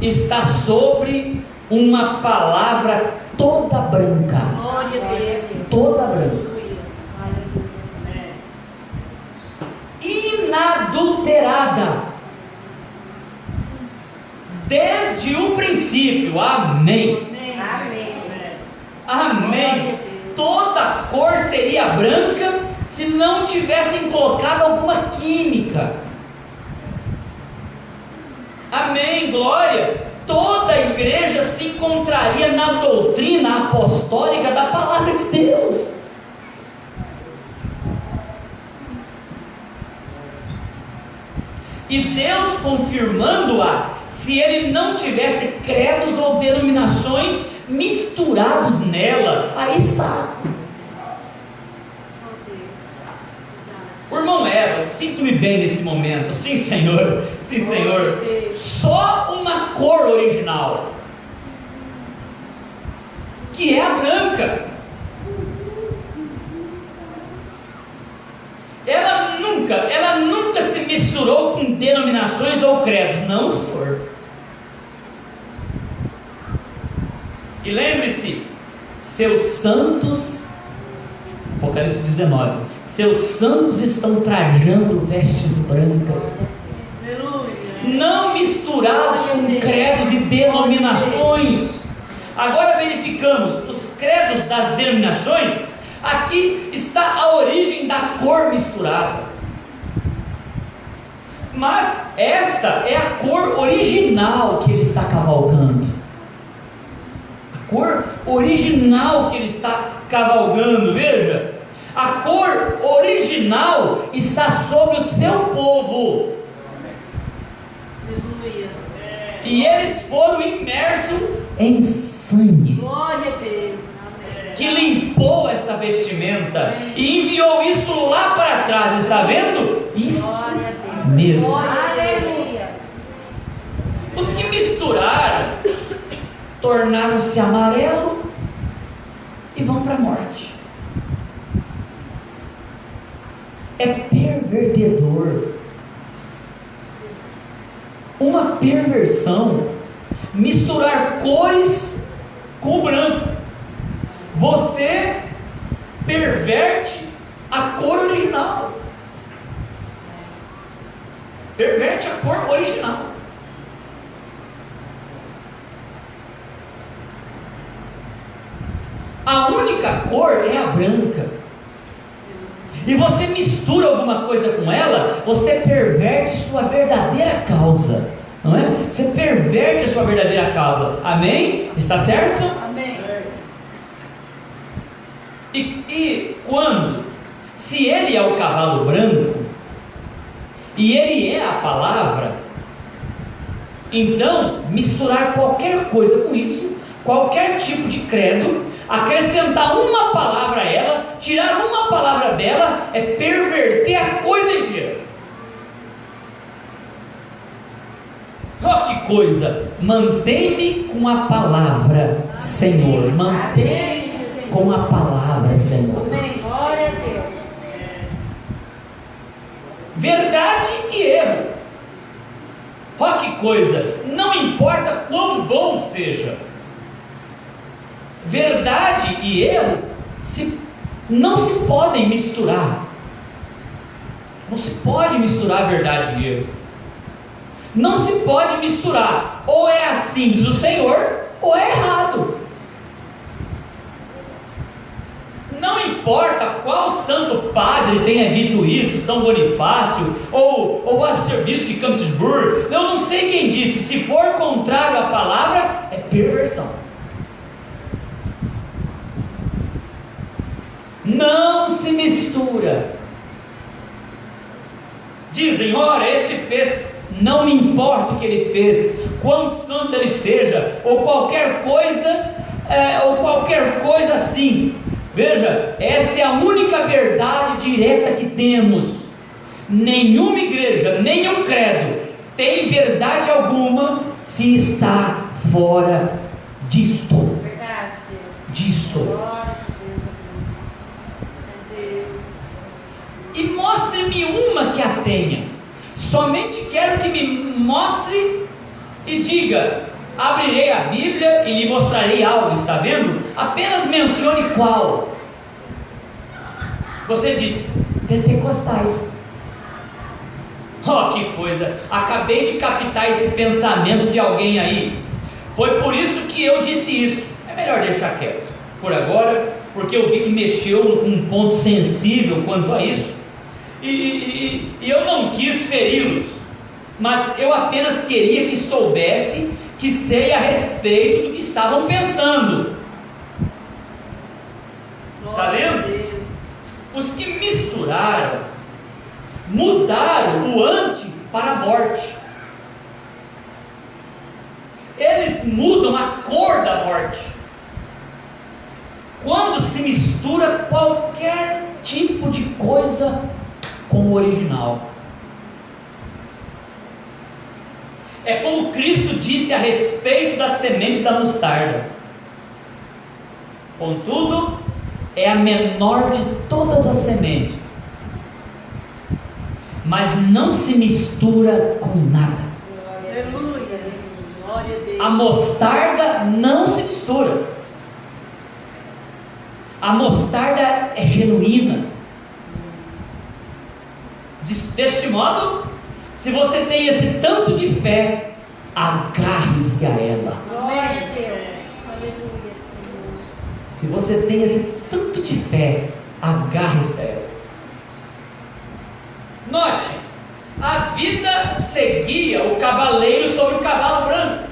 está sobre uma palavra toda branca. Glória a Deus. Toda branca. Inadulterada. Desde o princípio. Amém. Amém. Amém. Toda cor seria branca se não tivessem colocado alguma química. Amém, glória. Toda a igreja se encontraria na doutrina apostólica da palavra de Deus. E Deus confirmando-a, se ele não tivesse credos ou denominações misturados nela. Aí está. O irmão Eva, sinto-me bem nesse momento. Sim, Senhor. Sim, Senhor. Só uma cor original, que é a branca. Ela nunca se misturou com denominações ou credos. Não, Senhor. E lembre-se, seus santos, Apocalipse 19, seus santos estão trajando vestes brancas, não misturados com credos e denominações. Agora verificamos os credos das denominações. Aqui está a origem da cor misturada, mas esta é a cor original que ele está cavalgando. A cor original que ele está cavalgando, veja, a cor original está sobre o seu povo. E eles foram imersos em sangue. Glória a Deus. Que limpou essa vestimenta e enviou isso lá para trás. Está vendo? Isso mesmo. Aleluia. Os que misturaram tornaram-se amarelo e vão para a morte. É pervertedor, uma perversão, misturar cores com o branco. Você perverte a cor original. Perverte a cor original. A única cor é a branca. E você mistura alguma coisa com ela, você perverte sua verdadeira causa. Não é? Você perverte a sua verdadeira causa. Amém? Está certo? Amém. E quando, se ele é o cavalo branco, e ele é a palavra, então misturar qualquer coisa com isso, qualquer tipo de credo, acrescentar uma palavra a ela, tirar uma palavra dela, é perverter a coisa inteira. Olha que coisa! Mantém-me com a palavra, Senhor. Mantém-me com a palavra, Senhor. Glória a Deus. Verdade e erro. Olha que coisa! Não importa quão bom seja, verdade e erro não se podem misturar. Não se pode misturar verdade e erro. Não se pode misturar. Ou é assim, diz o Senhor, ou é errado. Não importa qual santo padre tenha dito isso, São Bonifácio, ou a serviço de Canterbury, eu não sei quem disse, se for contrário à palavra, é perversão. Não se mistura dizem: ora, este fez, não me importa o que ele fez, quão santo ele seja, ou qualquer coisa assim. Veja, essa é a única verdade direta que temos. Nenhuma igreja, nenhum credo tem verdade alguma se está fora disto. Verdade, Deus. Disto. Glória a Deus. E mostre-me uma que a tenha. Somente quero que me mostre e diga: abrirei a Bíblia e lhe mostrarei algo. Está vendo? Apenas mencione qual. Você diz: pentecostais. Oh, que coisa! Acabei de captar esse pensamento de alguém aí. Foi por isso que eu disse isso. É melhor deixar quieto por agora, porque eu vi que mexeu com um ponto sensível quanto a isso. E eu não quis feri-los, mas eu apenas queria que soubesse que sei a respeito do que estavam pensando. Está vendo? Os que misturaram, mudaram o ante para a morte. Eles mudam a cor da morte. Quando se mistura qualquer tipo de coisa com o original. É como Cristo disse a respeito da semente da mostarda: contudo, é a menor de todas as sementes, mas não se mistura com nada. Aleluia. Glória a Deus. A mostarda não se mistura. A mostarda é genuína. Deste modo, se você tem esse tanto de fé, agarre-se a ela. Glória a Deus. Aleluia, Senhor. Se você tem esse tanto de fé, agarre-se a ela. Note, a vida seguia o cavaleiro sobre o cavalo branco,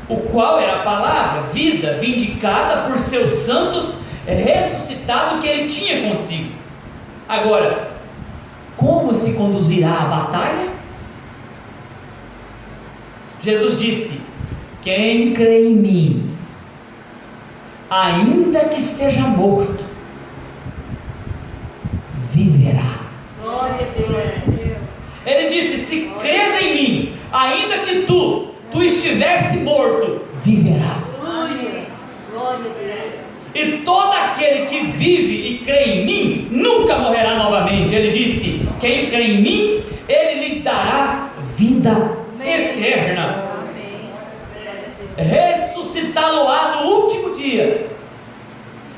o qual era a palavra, vida, vindicada por seus santos, ressuscitado que ele tinha consigo. Agora, como se conduzirá a batalha? Jesus disse: quem crê em mim, ainda que esteja morto, viverá. Glória a Deus. Ele disse: se crês em mim, ainda que tu estivesse morto, viverás. Glória. Glória a Deus. E todo aquele que vive e crê em mim nunca morrerá novamente. Ele disse: quem crê em mim, ele lhe dará vida eterna. Amém. Ressuscitá-lo-á no último dia.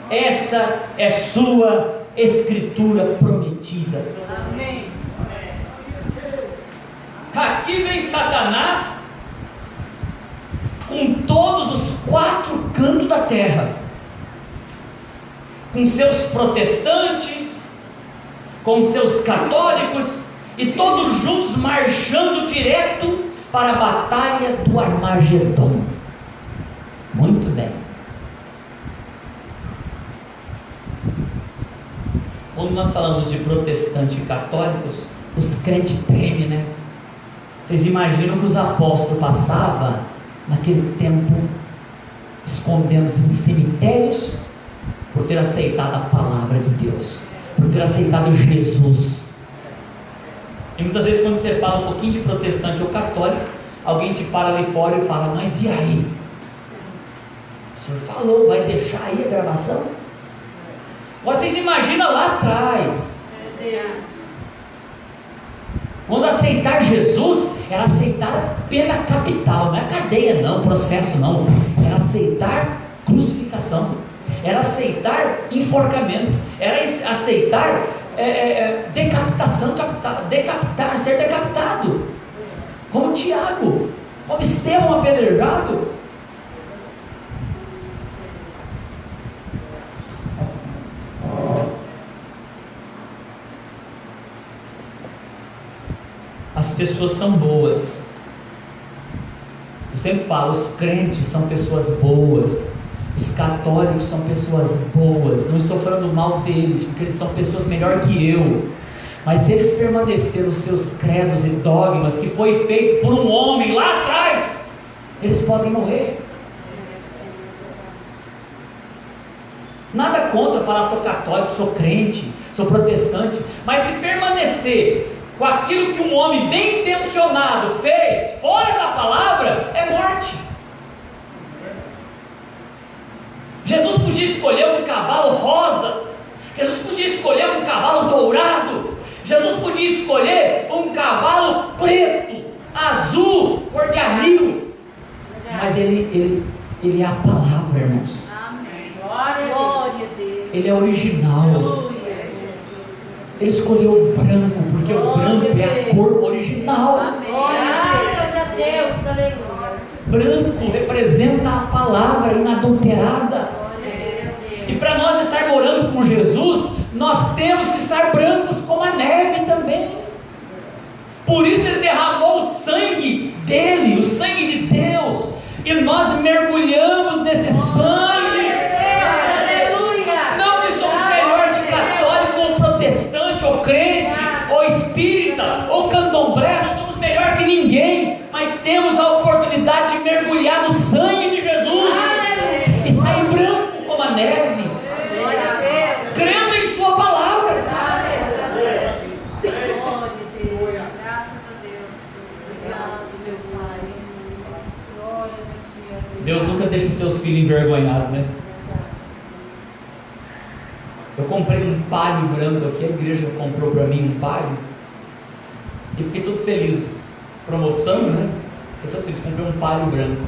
Essa é sua escritura prometida. Amém. Aqui vem Satanás com todos os quatro cantos da terra, com seus protestantes, com seus católicos, e todos juntos marchando direto para a batalha do Armagedon. Muito bem. Quando nós falamos de protestante e católicos, os crentes tremem, né? Vocês imaginam que os apóstolos passavam naquele tempo escondendo-se em cemitérios por ter aceitado a palavra de Deus, por ter aceitado Jesus. E muitas vezes quando você fala um pouquinho de protestante ou católico, alguém te para ali fora e fala: mas e aí? O senhor falou, vai deixar aí a gravação? Vocês imaginam lá atrás, quando aceitar Jesus, era aceitar pena capital, não é cadeia não, processo não, era aceitar crucificação, era aceitar enforcamento, era aceitar decapitação, decapitar, ser decapitado, como Tiago, como Estevão apedrejado. As pessoas são boas. Eu sempre falo, os crentes são pessoas boas, os católicos são pessoas boas. Não estou falando mal deles, porque eles são pessoas melhor que eu, Mas se eles permaneceram nos seus credos e dogmas, que foi feito por um homem lá atrás, eles podem morrer. Nada contra falar sou católico, sou crente, sou protestante, mas se permanecer com aquilo que um homem bem intencionado fez fora da palavra, é morte. Jesus podia escolher um cavalo rosa, Jesus podia escolher um cavalo dourado, Jesus podia escolher um cavalo preto, azul, cor de anil, mas ele é a palavra, irmãos. Amém. Glória a Deus. Ele é original. Ele escolheu o branco, porque o branco é a cor original. Amém. Graças a Deus, aleluia. Branco representa a palavra inadulterada. E para nós estar morando com Jesus, nós temos que estar brancos como a neve também. Por isso ele derramou o sangue dele, o sangue de Deus, e nós mergulhamos nesse sangue. Não que somos melhor de católico ou protestante, ou crente, ou espírita, ou candomblé, não somos melhor que ninguém, mas temos a oportunidade de mergulhar no sangue de Jesus e sair branco como a neve, crendo em sua palavra. Deus nunca deixa seus filhos envergonhados, né? Eu comprei um palio branco aqui, a igreja comprou para mim um palio, e fiquei todo feliz. Promoção, né? Fiquei todo feliz, comprei um palio branco.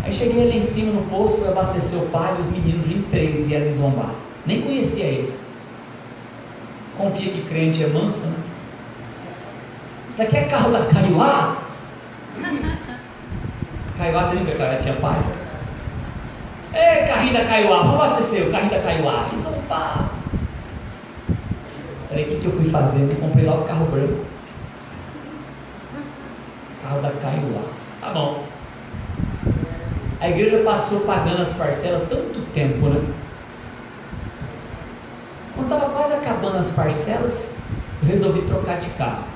Aí cheguei ali em cima no posto, fui abastecer o palio, os meninos de 3 vieram me zombar. Nem conhecia eles. Confia que crente é manso, né? Isso aqui é carro da Caiuá? Caiuá, você lembra que ela tinha pai? Ei, carrinho da Caiuá, vamos abastecer o carrinho da Caiuá. E zombar. Falei, o que eu fui fazer? Eu comprei lá o carro branco. Carro da Caiuá. Tá bom. A igreja passou pagando as parcelas tanto tempo, né? Quando estava quase acabando as parcelas, eu resolvi trocar de carro.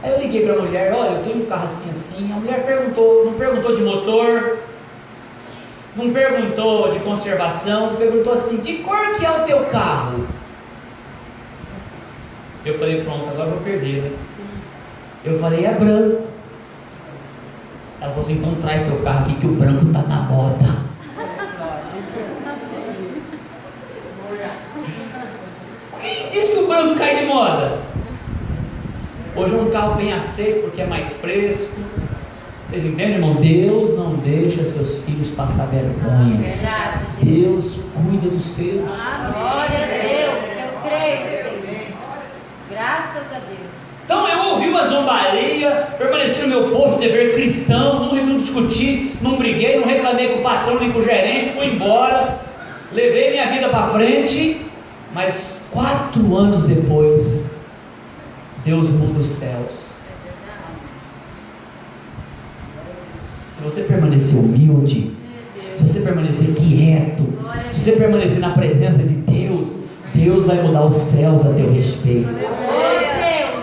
Aí eu liguei para a mulher, olha, eu tenho um carro assim, assim. A mulher perguntou, não perguntou de motor, não perguntou de conservação, perguntou assim, que cor que é o teu carro? Eu falei, pronto, agora eu vou perder, né? Eu falei, é branco. Ela falou assim, então traz seu carro aqui que o branco está na moda. Quem disse que o branco cai de moda? Hoje é um carro bem aceito porque é mais fresco. Vocês entendem, irmão? Deus não deixa seus filhos passar vergonha. Deus cuida dos seus. Glória a Deus, eu creio, Senhor. Graças a Deus. Então eu ouvi uma zombaria, permaneci no meu posto de dever cristão, não discuti, não briguei, não reclamei com o patrão nem com o gerente, fui embora, levei minha vida para frente, mas 4 anos depois, Deus muda os céus. Se você permanecer humilde, se você permanecer quieto, se você permanecer na presença de Deus, Deus vai mudar os céus a teu respeito.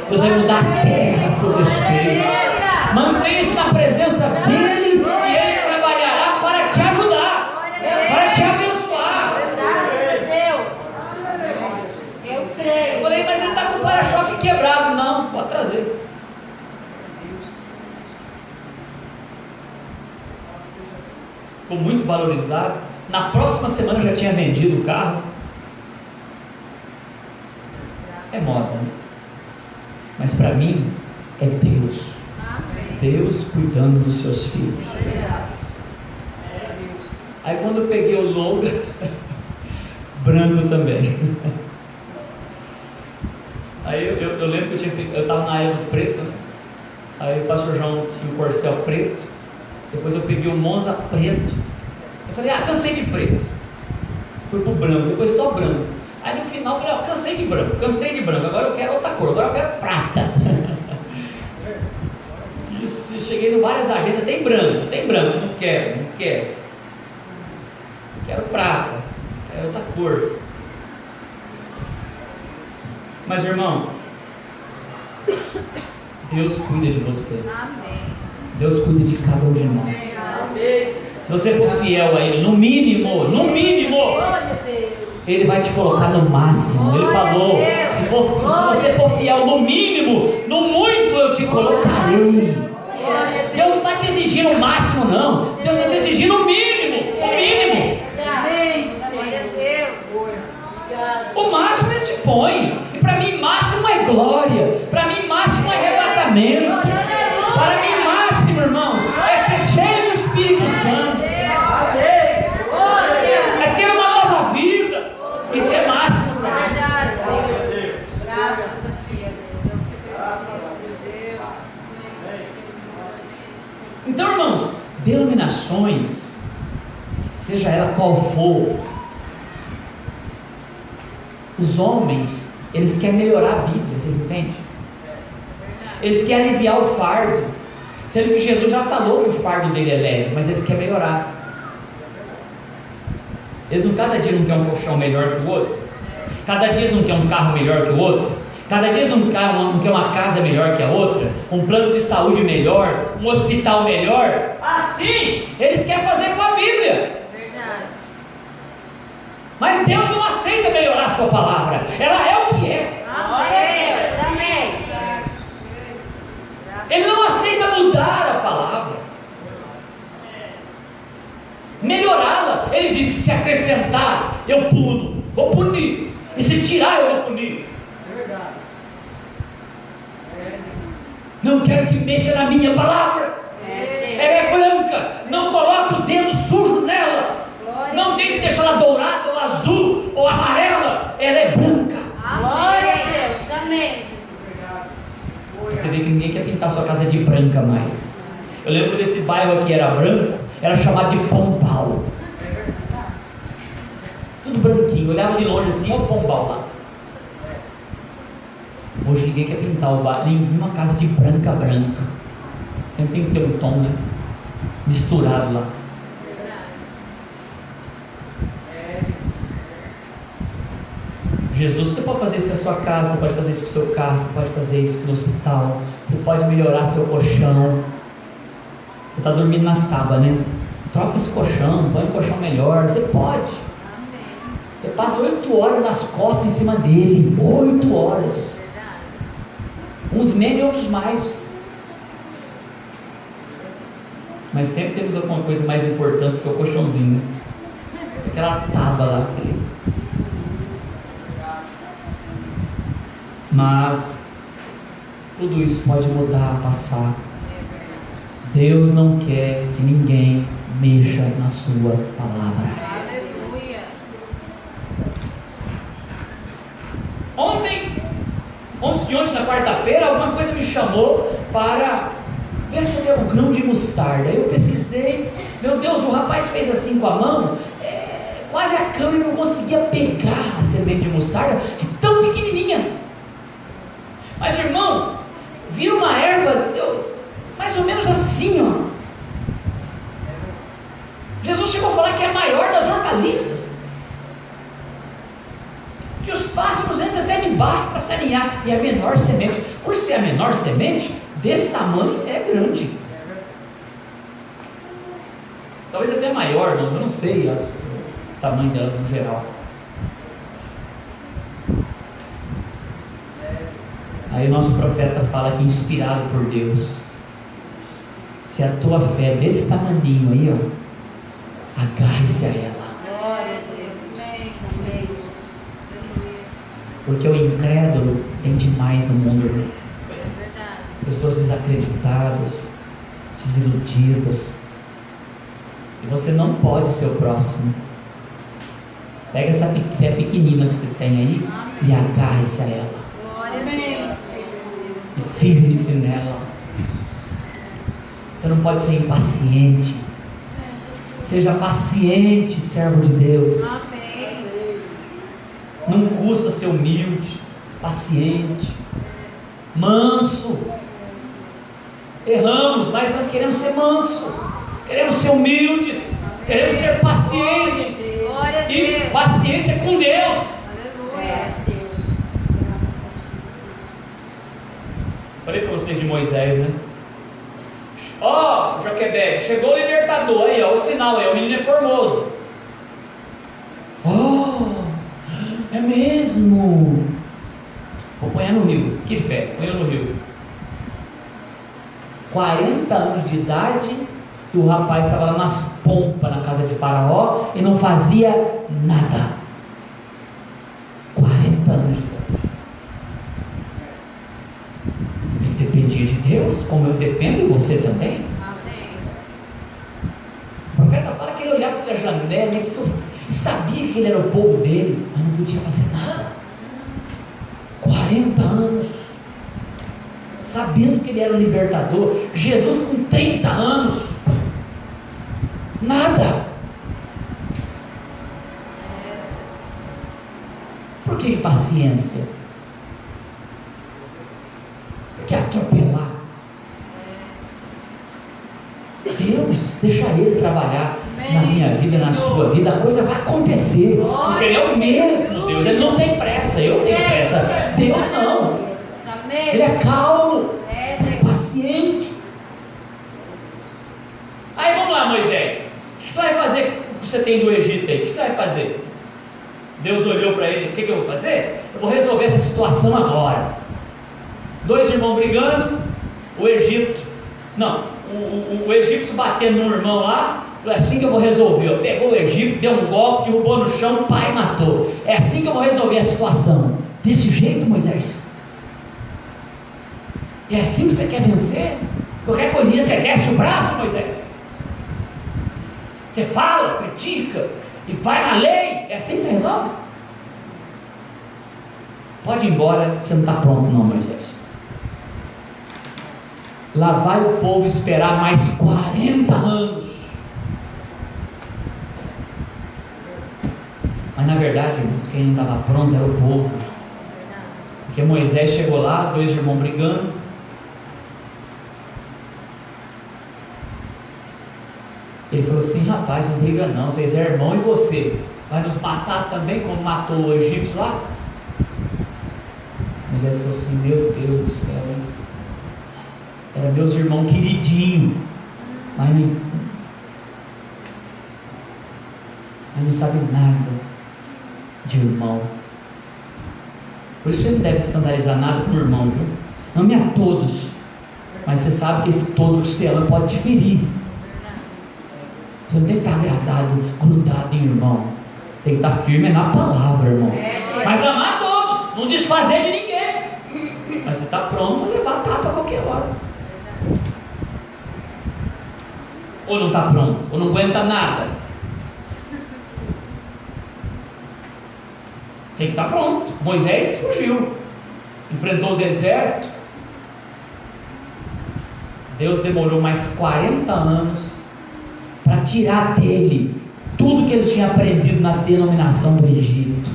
Deus vai mudar a terra a seu respeito. Mantenha-se na presença dEle e Ele trabalhará para te ajudar, para te abençoar. Graças a Deus. Eu creio. Eu falei, mas ele está com o para-choque quebrado. Não, pode trazer. Ficou muito valorizado. Na próxima semana eu já tinha vendido o carro. É moda, né? Mas para mim é Deus. Deus cuidando dos seus filhos. Aí quando eu peguei o logo branco também. Aí eu lembro que eu estava na área do preto, né? Aí o pastor João tinha um corcel preto. Depois eu peguei o Monza preto. Eu falei, cansei de preto. Fui pro branco, depois só branco. Aí no final eu falei, cansei de branco, agora eu quero outra cor, agora eu quero prata. E cheguei em várias agendas, tem branco, não quero. Quero prata, quero outra cor. Mas, irmão, Deus cuida de você. Amém. Deus cuida de cada um de nós. Amém. Se você for fiel a Ele, no mínimo, Ele vai te colocar no máximo. Ele falou, se você for fiel no mínimo, no muito eu te colocarei. Deus não está te exigindo o máximo, não. Deus está te exigindo o mínimo. O máximo Ele te põe. E para mim máximo é glória. Para mim máximo é arrebatamento. Para mim máximo, irmãos, é ser cheio do Espírito Santo. É ter uma nova vida. Isso é máximo. Então, irmãos, denominações, seja ela qual for, os homens, eles querem melhorar a Bíblia, vocês entendem? Eles querem aliviar o fardo, sendo que Jesus já falou que o fardo dele é leve, mas eles querem melhorar. Eles cada dia não querem um colchão melhor que o outro, cada dia não querem um carro melhor que o outro, cada dia não quer uma casa melhor que a outra, um plano de saúde melhor, um hospital melhor. Assim, eles querem fazer com a Bíblia. Verdade. Mas Deus não aceita melhorar a sua palavra. Ela é o que é. Amém. Ele não aceita mudar a palavra, melhorá-la. Ele disse: se acrescentar, eu puno, vou punir. E se tirar, eu vou punir. Não quero que mexa na minha palavra. Ela é branca. Não coloque o dedo sujo nela. Não deixe deixar ela dourada, ou azul, ou amarela. Ela é branca. Glória a Deus. Amém. Você vê que ninguém quer pintar sua casa de branca mais. Eu lembro desse bairro aqui era branco, era chamado de Pombal. Tudo branquinho, olhava de longe assim, olha o Pombal lá. Hoje ninguém quer pintar o bairro, nenhuma casa de branca. Sempre tem que ter um tom, né? Misturado lá. Jesus, você pode fazer isso com a sua casa, você pode fazer isso com o seu carro, você pode fazer isso no hospital, você pode melhorar seu colchão. Você está dormindo nas tábuas, né? Troca esse colchão, põe um colchão melhor, você pode. Você passa 8 horas nas costas em cima dele, 8 horas. Uns menos e outros mais. Mas sempre temos alguma coisa mais importante que o colchãozinho, né? Aquela tábua lá. Mas tudo isso pode mudar, passar. Deus não quer que ninguém mexa na sua palavra. Aleluia. Ontem, na quarta-feira, alguma coisa me chamou para ver sobre um grão de mostarda. Eu pesquisei, meu Deus, o rapaz fez assim com a mão, quase a câmera não conseguia pegar a semente de mostarda, de tão pequenininha. Mas, irmão, vira uma erva, mais ou menos assim, ó. Jesus chegou a falar que é a maior das hortaliças, que os pássaros entram até debaixo para se alinhar, e a menor semente, por ser a menor semente, desse tamanho é grande, talvez até maior, mas eu não sei o tamanho delas no geral. Aí o nosso profeta fala que, inspirado por Deus, se a tua fé é desse tamaninho aí, ó, agarre-se a ela. Glória a Deus. Amém. Porque o incrédulo tem demais no mundo, né? É verdade. Pessoas desacreditadas, desiludidas. E você não pode ser o próximo. Pega essa fé pequenina que você tem aí e agarre-se a ela. Glória a Deus. E firme-se nela. Você não pode ser impaciente. Seja paciente, servo de Deus. Amém. Não custa ser humilde, paciente, manso. Erramos, mas nós queremos ser manso, queremos ser humildes, queremos ser pacientes. Glória a E Deus. paciência com Deus. Aleluia. Falei para vocês de Moisés, né? Ó, Joquebede, chegou o libertador, aí ó, o sinal aí, o menino é formoso. Oh, é mesmo? Vou pôr no rio, que fé, põe no rio. 40 anos de idade, e o rapaz estava lá nas pompas na casa de Faraó e não fazia nada. 40 anos de idade. Ele dependia de Deus, como eu dependo de você também. Amém. O profeta fala que ele olhava pela janela e sabia que ele era o povo dele, mas não podia fazer nada. 40 anos, sabendo que ele era o libertador. Jesus com 30 anos, nada. Por que paciência? Por que atropelar? Deus, deixa ele trabalhar na minha vida, na sua vida, a coisa vai acontecer, porque ele é o mesmo Deus, ele não tem pressa, eu tenho pressa, Deus não, ele é calmo, paciente. Aí vamos lá, Moisés, o que você vai fazer com o que você tem do Egito aí? O que você vai fazer? Deus olhou para ele, o que eu vou fazer? Eu vou resolver essa situação agora. 2 irmãos brigando, o egípcio batendo no irmão lá. É assim que eu vou resolver. Pegou o Egito, deu um golpe, derrubou no chão, o pai matou. É assim que eu vou resolver a situação. Desse jeito, Moisés? É assim que você quer vencer? Qualquer coisinha você desce o braço, Moisés? Você fala, critica e vai na lei? É assim que você resolve? Pode ir embora, você não está pronto não, Moisés. Lá vai o povo esperar mais 40 anos. Mas na verdade, irmãos, quem não estava pronto era o povo. Porque Moisés chegou lá, 2 irmãos brigando. Ele falou assim: rapaz, não briga não, vocês é irmão, e você vai nos matar também, como matou o egípcio lá? Moisés falou assim: meu Deus do céu, hein? Era meus irmãos queridinhos, mas não sabe nada de irmão. Por isso você não deve escandalizar nada com o irmão, viu? Ame a todos, mas você sabe que esse todos que você ama pode te ferir. Você não tem que estar grudado em irmão. Você tem que estar firme na palavra, irmão. Mas amar todos, não desfazer de ninguém. Mas você está pronto a levar tapa a qualquer hora. Ou não está pronto, ou não aguenta nada. Tem que estar pronto. Moisés fugiu, enfrentou o deserto. Deus demorou mais 40 anos para tirar dele tudo que ele tinha aprendido na denominação do Egito.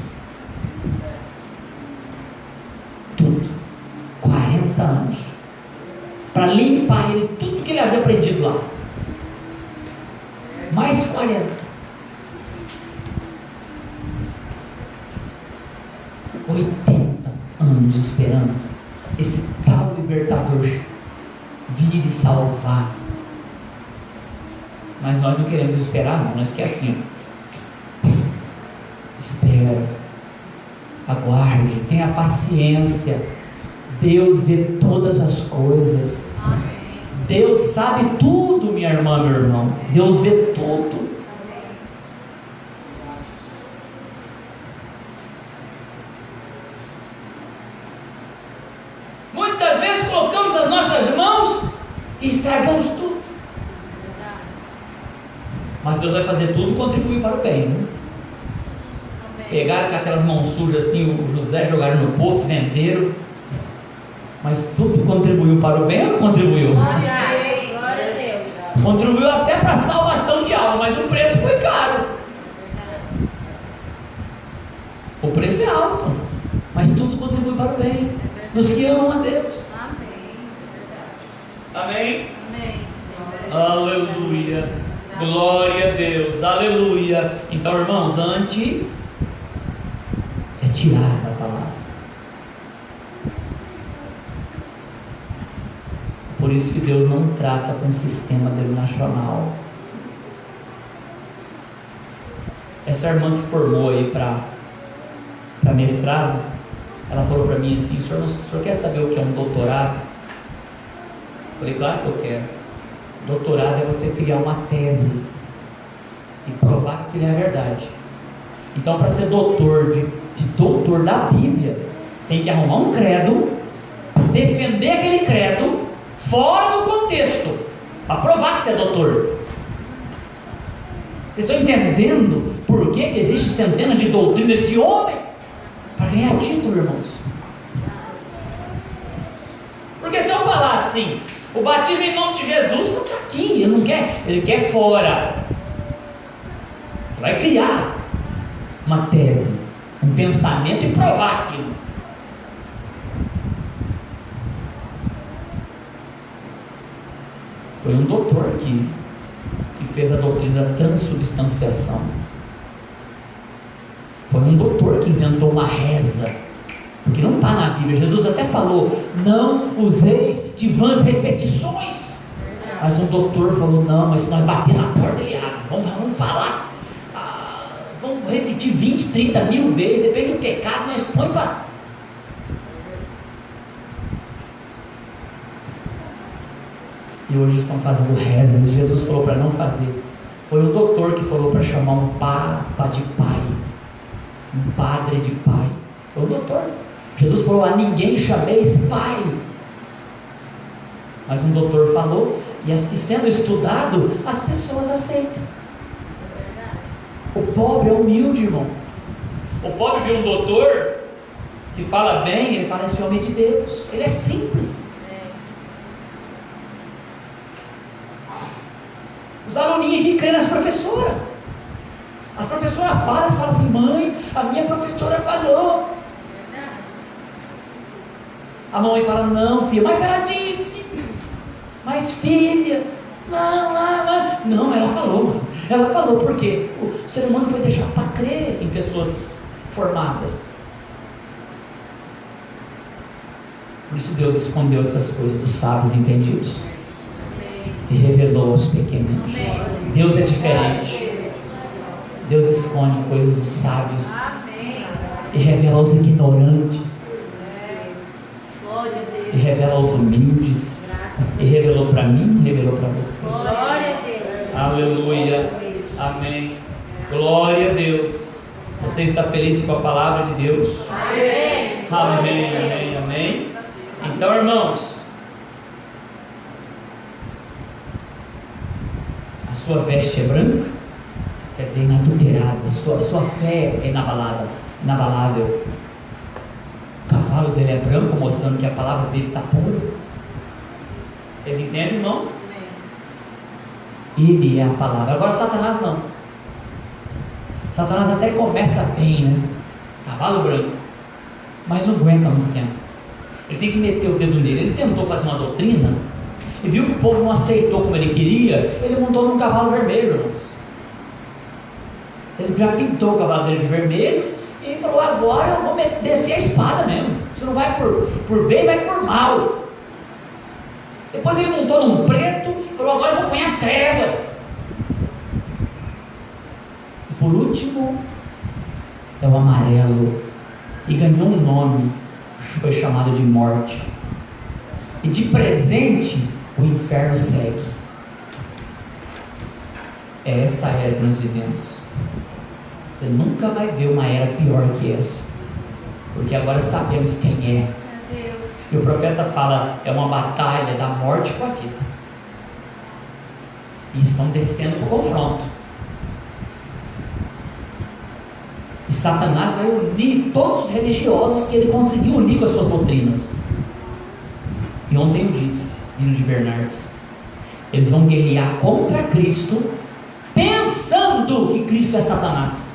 Tudo. 40 anos para limpar ele tudo que ele havia aprendido lá. Mais 40. 80 anos esperando esse tal libertador vir e salvar. Mas nós não queremos esperar não, nós queremos assim, espera, aguarde, tenha paciência. Deus vê todas as coisas. Deus sabe tudo, minha irmã, meu irmão. Deus vê tudo. Muitas vezes colocamos as nossas mãos e estragamos tudo. Mas Deus vai fazer tudo contribuir para o bem, né? Pegaram com aquelas mãos sujas assim, o José jogaram no poço, venderam. Mas tudo contribuiu para o bem ou não contribuiu? Glória a Deus. Contribuiu até para a salvação de alma, mas o preço foi caro. O preço é alto, mas tudo contribui para o bem. Nos que amam a Deus. Amém? Amém. Aleluia. Glória a Deus. Aleluia. Então, irmãos, antes é tirar da palavra. por isso que Deus não trata com o sistema denominacional. Essa irmã que formou aí para mestrado, ela falou para mim assim: o senhor quer saber o que é um doutorado? Eu falei: claro que eu quero. Doutorado é você criar uma tese e provar que aquilo é a verdade. Então, para ser doutor doutor da Bíblia, tem que arrumar um credo, defender aquele credo fora do contexto, para provar que você é doutor. Vocês estão entendendo por que existem centenas de doutrinas de homem? Para ganhar título, irmãos. Porque se eu falar assim, o batismo em nome de Jesus está aqui, ele não quer, ele quer fora. Você vai criar uma tese, um pensamento e provar aquilo. Foi um doutor aqui que fez a doutrina da transubstanciação. Foi um doutor que inventou uma reza, porque não está na Bíblia. Jesus até falou: não useis de vãs repetições. Mas um doutor falou: não, mas se nós bater na porta ele abre. Vamos falar, vamos repetir 20, 30 mil vezes, depende do pecado, nós põe para... E hoje estão fazendo rezas. Jesus falou para não fazer. Foi um doutor que falou para chamar um papa de pai, um padre de pai. Foi um doutor. Jesus falou: a ninguém chameis pai. Mas um doutor falou, e sendo estudado, as pessoas aceitam. O pobre é humilde, irmão. O pobre vê um doutor que fala bem, ele fala: esse homem é de Deus. Ele é simples. Os aluninhos aqui creem nas professoras. As professoras falam, eles falam assim: mãe, a minha professora falou. A mãe fala: não, filha, mas ela disse. Mas filha, não, ela falou, mano. Ela falou, porque o ser humano foi deixado para crer em pessoas formadas. Por isso Deus escondeu essas coisas dos sábios entendidos e revelou aos pequeninos. Deus é diferente. Deus esconde coisas dos sábios e revela aos ignorantes, e revela aos humildes, e revelou para mim, e revelou para você. Aleluia, amém, glória a Deus. Você está feliz com a palavra de Deus? Amém, amém, amém, amém. Então, irmãos, a sua veste é branca, quer dizer, inadulterada. Sua fé é inabalável. O cavalo dele é branco, mostrando que a palavra dele está pura. Vocês entendem, irmão? Ele é a palavra. Agora Satanás não. Satanás até começa bem, né? Cavalo branco, mas não aguenta muito tempo. Ele tem que meter o dedo nele. Ele tentou fazer uma doutrina e viu que o povo não aceitou como ele queria. Ele montou num cavalo vermelho. Ele já pintou o cavalo dele de vermelho e falou: agora eu vou descer a espada mesmo. Você não vai por bem, vai por mal. Depois ele montou num preto e falou: agora eu vou pôr trevas. E por último é o amarelo, e ganhou um nome, foi chamado de morte. E de presente o inferno segue. É essa era que nós vivemos. Você nunca vai ver uma era pior que essa, porque agora sabemos quem é. E o profeta fala: é uma batalha da morte com a vida. E estão descendo para o confronto. E Satanás vai unir todos os religiosos que ele conseguiu unir com as suas doutrinas. E ontem eu disse, vindo de Bernardes, eles vão guerrear contra Cristo, pensando que Cristo é Satanás.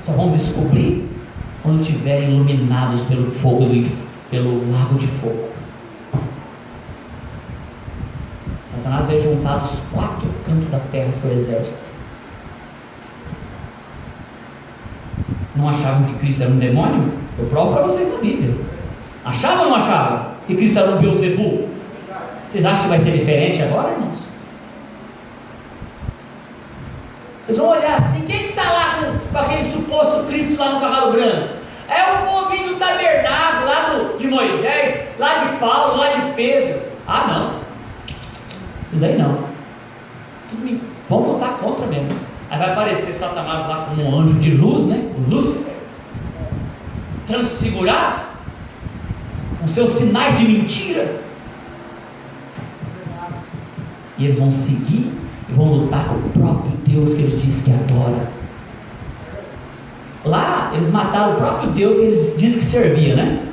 Só vão descobrir quando estiverem iluminados pelo fogo, pelo lago de fogo. Satanás vai juntar dos 4 cantos da terra seu exército. Não achavam que Cristo era um demônio? Eu provo para vocês na Bíblia. Achavam ou não achavam? que Cristo era um Beelzebul? Vocês acham que vai ser diferente agora, irmãos? Vocês vão olhar assim, quem que está lá com aquele suposto Cristo lá no cavalo branco? É o povinho do tabernáculo, lá de Moisés, lá de Paulo, lá de Pedro. Ah, não. Isso aí não. Vamos lutar contra mesmo. Aí vai aparecer Satanás lá como um anjo de luz, né? O Lúcifer, transfigurado, com seus sinais de mentira. E eles vão seguir e vão lutar com o próprio Deus que eles dizem que adora. Lá eles mataram o próprio Deus que eles dizem que servia, né?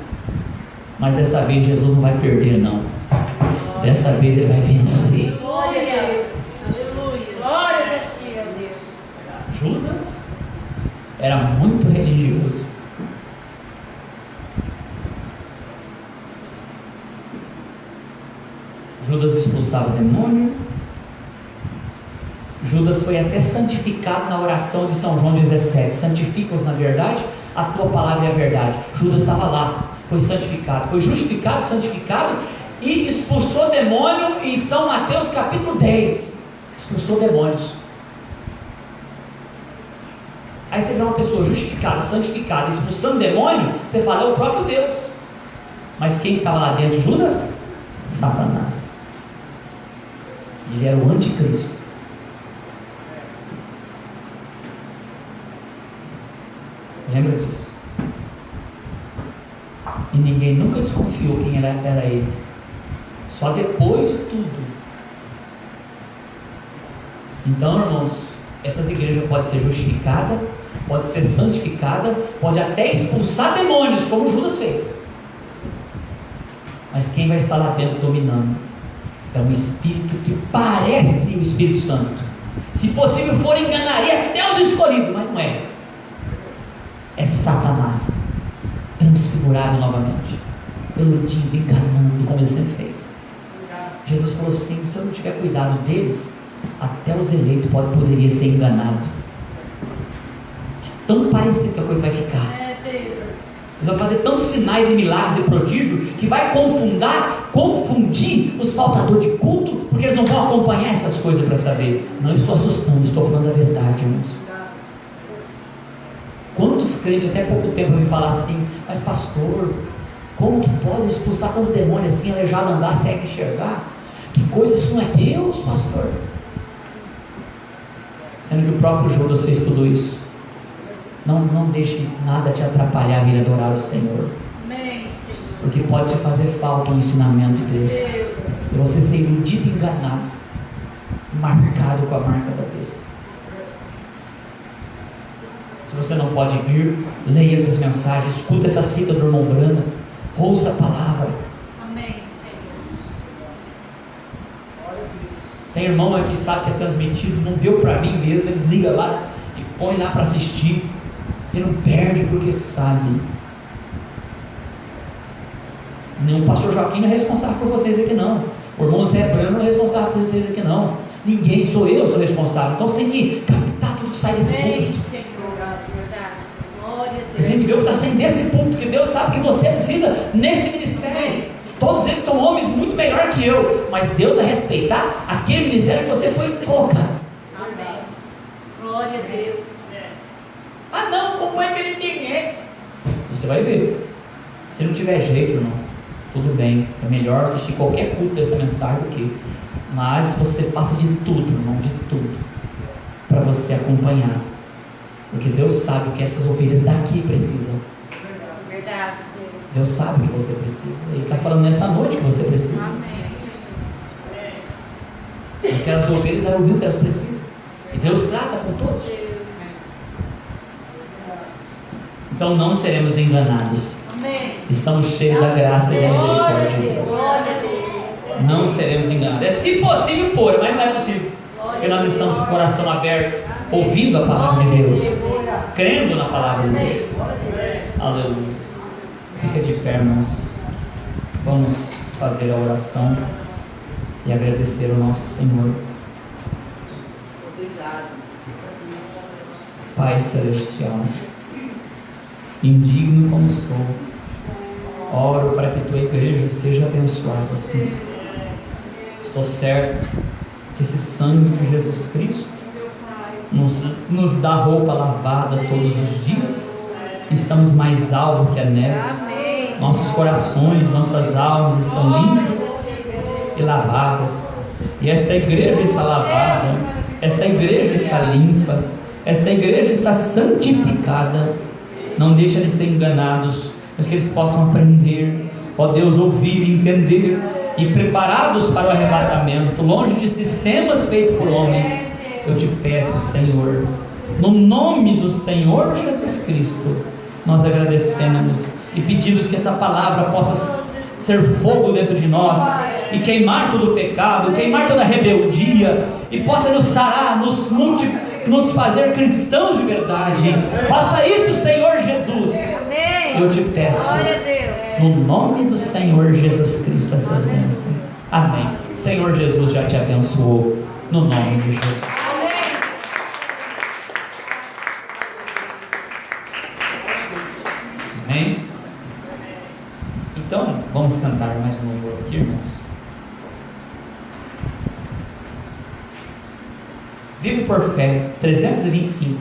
Mas dessa vez Jesus não vai perder, não. Dessa vez ele vai vencer. Glória a Deus. Aleluia. Glória a ti, Deus. Judas era muito religioso. Judas expulsava o demônio. Judas foi até santificado na oração de São João 17. Santifica-os na verdade, a tua palavra é a verdade. Judas estava lá, foi santificado, foi justificado, santificado e expulsou demônio em São Mateus capítulo 10. Expulsou demônios. Aí você vê uma pessoa justificada, santificada, expulsando demônio, você fala, é o próprio Deus. Mas quem estava lá dentro? Judas? Satanás. Ele era o anticristo. Lembra disso? E ninguém nunca desconfiou quem era ele. Só depois de tudo. Então, irmãos, essas igrejas podem ser justificadas, pode ser santificada, pode até expulsar demônios, como Judas fez. Mas quem vai estar lá dentro dominando é um espírito que parece o Espírito Santo. Se possível for, enganaria até os escolhidos, mas não é. É Satanás, transfigurado novamente, iludindo, enganando, como ele sempre fez. Jesus falou assim: se eu não tiver cuidado deles, até os eleitos poderiam ser enganados. Tão parecido que a coisa vai ficar. Eles vão fazer tantos sinais e milagres e prodígios que vai confundir os faltadores de culto, porque eles não vão acompanhar essas coisas para saber. Não estou assustando, estou falando a verdade, irmãos. Quantos crentes até pouco tempo me falam assim: mas pastor, como que pode expulsar tanto demônio assim, aleijado andar, cego enxergar? Que coisa, isso não é Deus, pastor? Sendo que o próprio Judas fez tudo isso. Não deixe nada te atrapalhar a vir adorar o Senhor. Porque pode te fazer falta um ensinamento desse. E você ser iludido e enganado, marcado com a marca da besta. Se você não pode vir, leia essas mensagens, escuta essas fitas do irmão Brana, ouça a palavra. Amém, Senhor. Tem irmão aqui que sabe que é transmitido, não deu para mim mesmo, eles ligam lá e põem lá para assistir. E não perde porque sabe. Nem o pastor Joaquim não é responsável por vocês aqui não. O irmão Zé Brano não é responsável por vocês aqui não. Ninguém, sou eu, sou responsável. Então você tem que captar tudo que sai desse ponto. Você tem que ver o que está saindo desse ponto, que Deus sabe que você precisa nesse ministério. Todos eles são homens muito melhor que eu, mas Deus vai respeitar aquele ministério que você foi colocado. Amém. Glória a Deus. Ah não, como é pela internet? Você vai ver. Se não tiver jeito, irmão, tudo bem. É melhor assistir qualquer culto dessa mensagem do que. Mas você faça de tudo, irmão, de tudo, para você acompanhar. Porque Deus sabe o que essas ovelhas daqui precisam. Verdade. Deus sabe o que você precisa. Ele está falando nessa noite que você precisa. Amém. Porque as ovelhas já ouviram o que elas precisam. E Deus trata com todos. Então não seremos enganados. Amém. Estamos cheios da graça e da misericórdia de Deus. Glória a Deus. Não seremos enganados. É se possível for, mas não é possível. Porque nós estamos com o coração aberto, ouvindo a palavra de Deus, crendo na palavra de Deus. Aleluia. Fica de pé, irmãos. Vamos fazer a oração e agradecer ao nosso Senhor. Pai celestial, indigno como sou, Oro para que tua igreja seja abençoada, Senhor. Estou certo que esse sangue de Jesus Cristo nos dá roupa lavada todos os dias. Estamos mais alvos que a neve. Nossos corações, nossas almas estão limpas e lavadas. E esta igreja está lavada, esta igreja está limpa, esta igreja está santificada. Não deixa de ser enganados, mas que eles possam aprender, ó Deus, ouvir, entender e preparados para o arrebatamento, longe de sistemas feitos por homem. Eu te peço, Senhor, no nome do Senhor Jesus Cristo, nós agradecemos e pedimos que essa palavra possa ser fogo dentro de nós e queimar todo o pecado, queimar toda a rebeldia, e possa nos sarar, nos fazer cristãos de verdade. Faça isso, Senhor Jesus. Eu te peço, no nome do Senhor Jesus Cristo, essas bênçãos. Amém. O Senhor Jesus já te abençoou, no nome de Jesus. Amém. Então, vamos cantar mais um louvor aqui, irmãos. Vivo por fé, 325.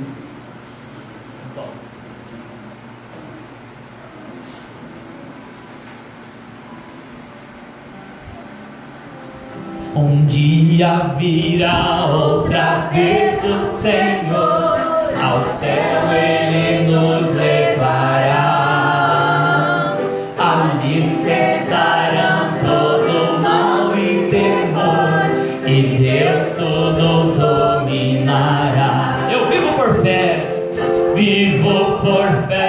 Um dia virá outra vez o Senhor, ao céu Ele nos levará. Ali cessarão todo mal e temor, e Deus tudo dominará. Eu vivo por fé, vivo por fé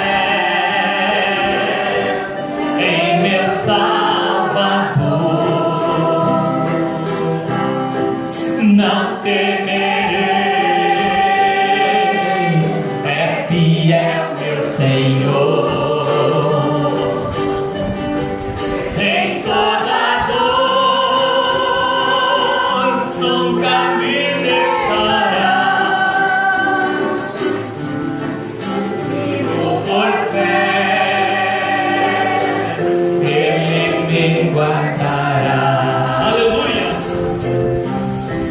em meu Salvador. Não temerei, é fiel meu Senhor. Em toda dor nunca me deixará. Vivo por fé, Ele me guardará. Aleluia!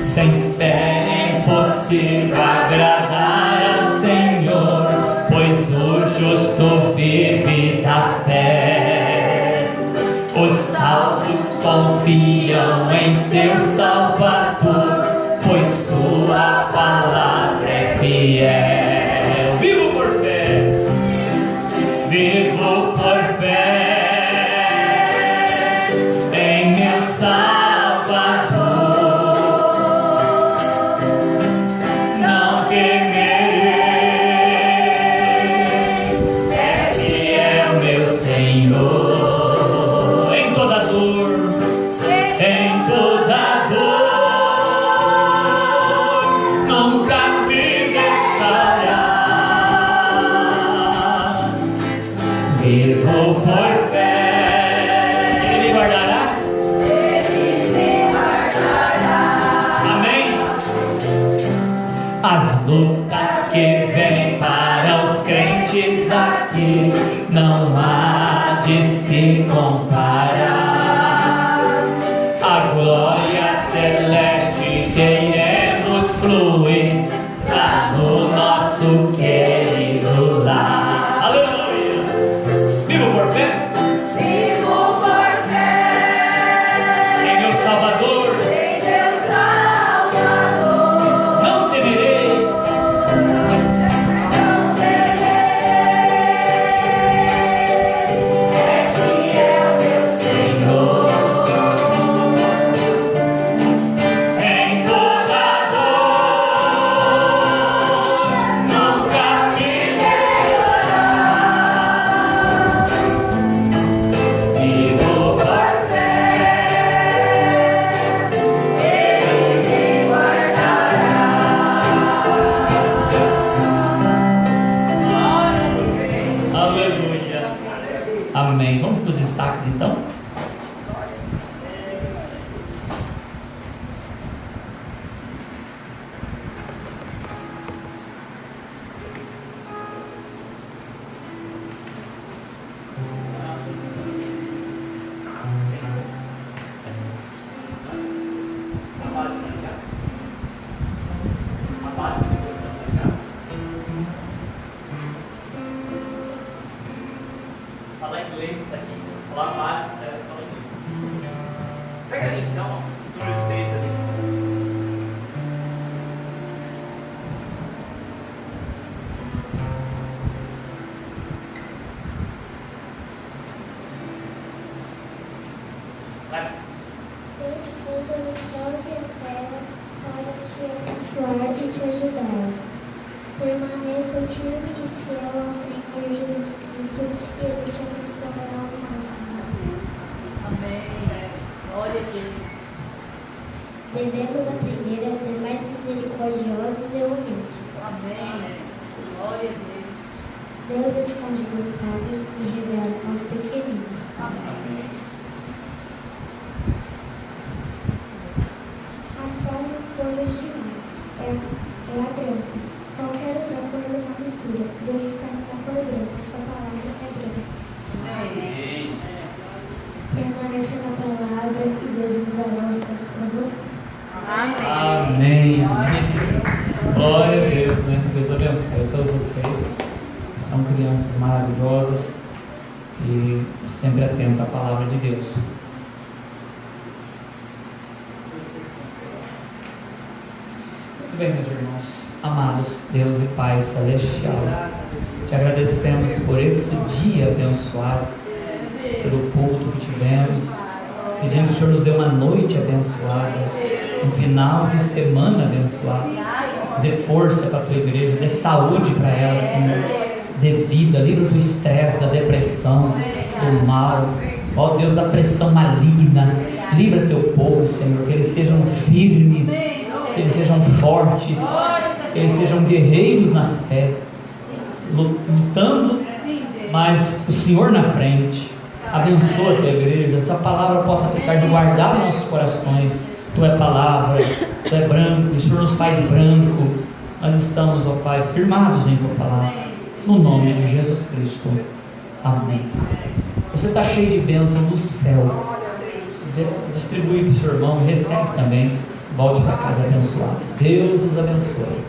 Sem fé é impossível agradar ao Senhor, pois o justo vive da fé. Os salvos confiam em seu Salvador, pois tua palavra é fiel. Vivo por fé, vivo por fé em meu Salvador. Não temerei, é fiel meu Senhor. Em toda dor nunca me deixará. Vivo por fé, Ele me guardará. Amém. As lutas que vêm para os crentes aqui não há de se comparar. A glória celeste que iremos fluir lá no nosso querido lar. Aleluia! Vivo por fé, em meu Salvador. Não temerei, é fiel meu Senhor. Em toda dor nunca me deixará. Vivo por fé, Ele me guardará. Aleluia. Amém. Vamos para os destaques então. falar inglês, tá aqui. Falar básico, né? Fala inglês. Pega ali, dá um número 6 ali. Deus todos os céus e a terra para te abençoar e te ajudar. Permaneça firme e fiel ao Senhor Jesus Cristo e Ele te abençoará ao máximo. Amém. Glória a Deus. Devemos aprender a ser mais misericordiosos e humildes. Amém. Glória a Deus. Deus esconde dos sábios e revela aos pequeninos. Amém. Há só um cor de mar, é a branca. Qualquer outra coisa é uma mistura. Deus está na cor branca, sua palavra é branca. Amém. Permaneça na palavra e Deus mudará os céus para você. Amém. Amém. Glória a Deus, né? Deus abençoe todos vocês. São crianças maravilhosas e sempre atentas à palavra de Deus. Muito bem, meus irmãos, amados Deus e Pai Celestial, te agradecemos por esse dia abençoado, pelo culto que tivemos, pedimos que o Senhor nos dê uma noite abençoada, um final de semana abençoado, dê força para a tua igreja, dê saúde para ela, Senhor, dê vida, livra do estresse, da depressão, do mal, ó Deus, da pressão maligna, livra teu povo, Senhor, que eles sejam firmes, que eles sejam fortes, que eles sejam guerreiros na fé, lutando, mas o Senhor na frente. Abençoa a tua igreja, essa palavra possa ficar de guardar nos nossos corações. Tu é palavra, tu é branco, o Senhor nos faz branco. Nós estamos, ó Pai, firmados em tua palavra, no nome de Jesus Cristo. Amém. Você está cheio de bênção do céu. Distribui para o seu irmão e recebe também. Volte para casa abençoado. Deus os abençoe.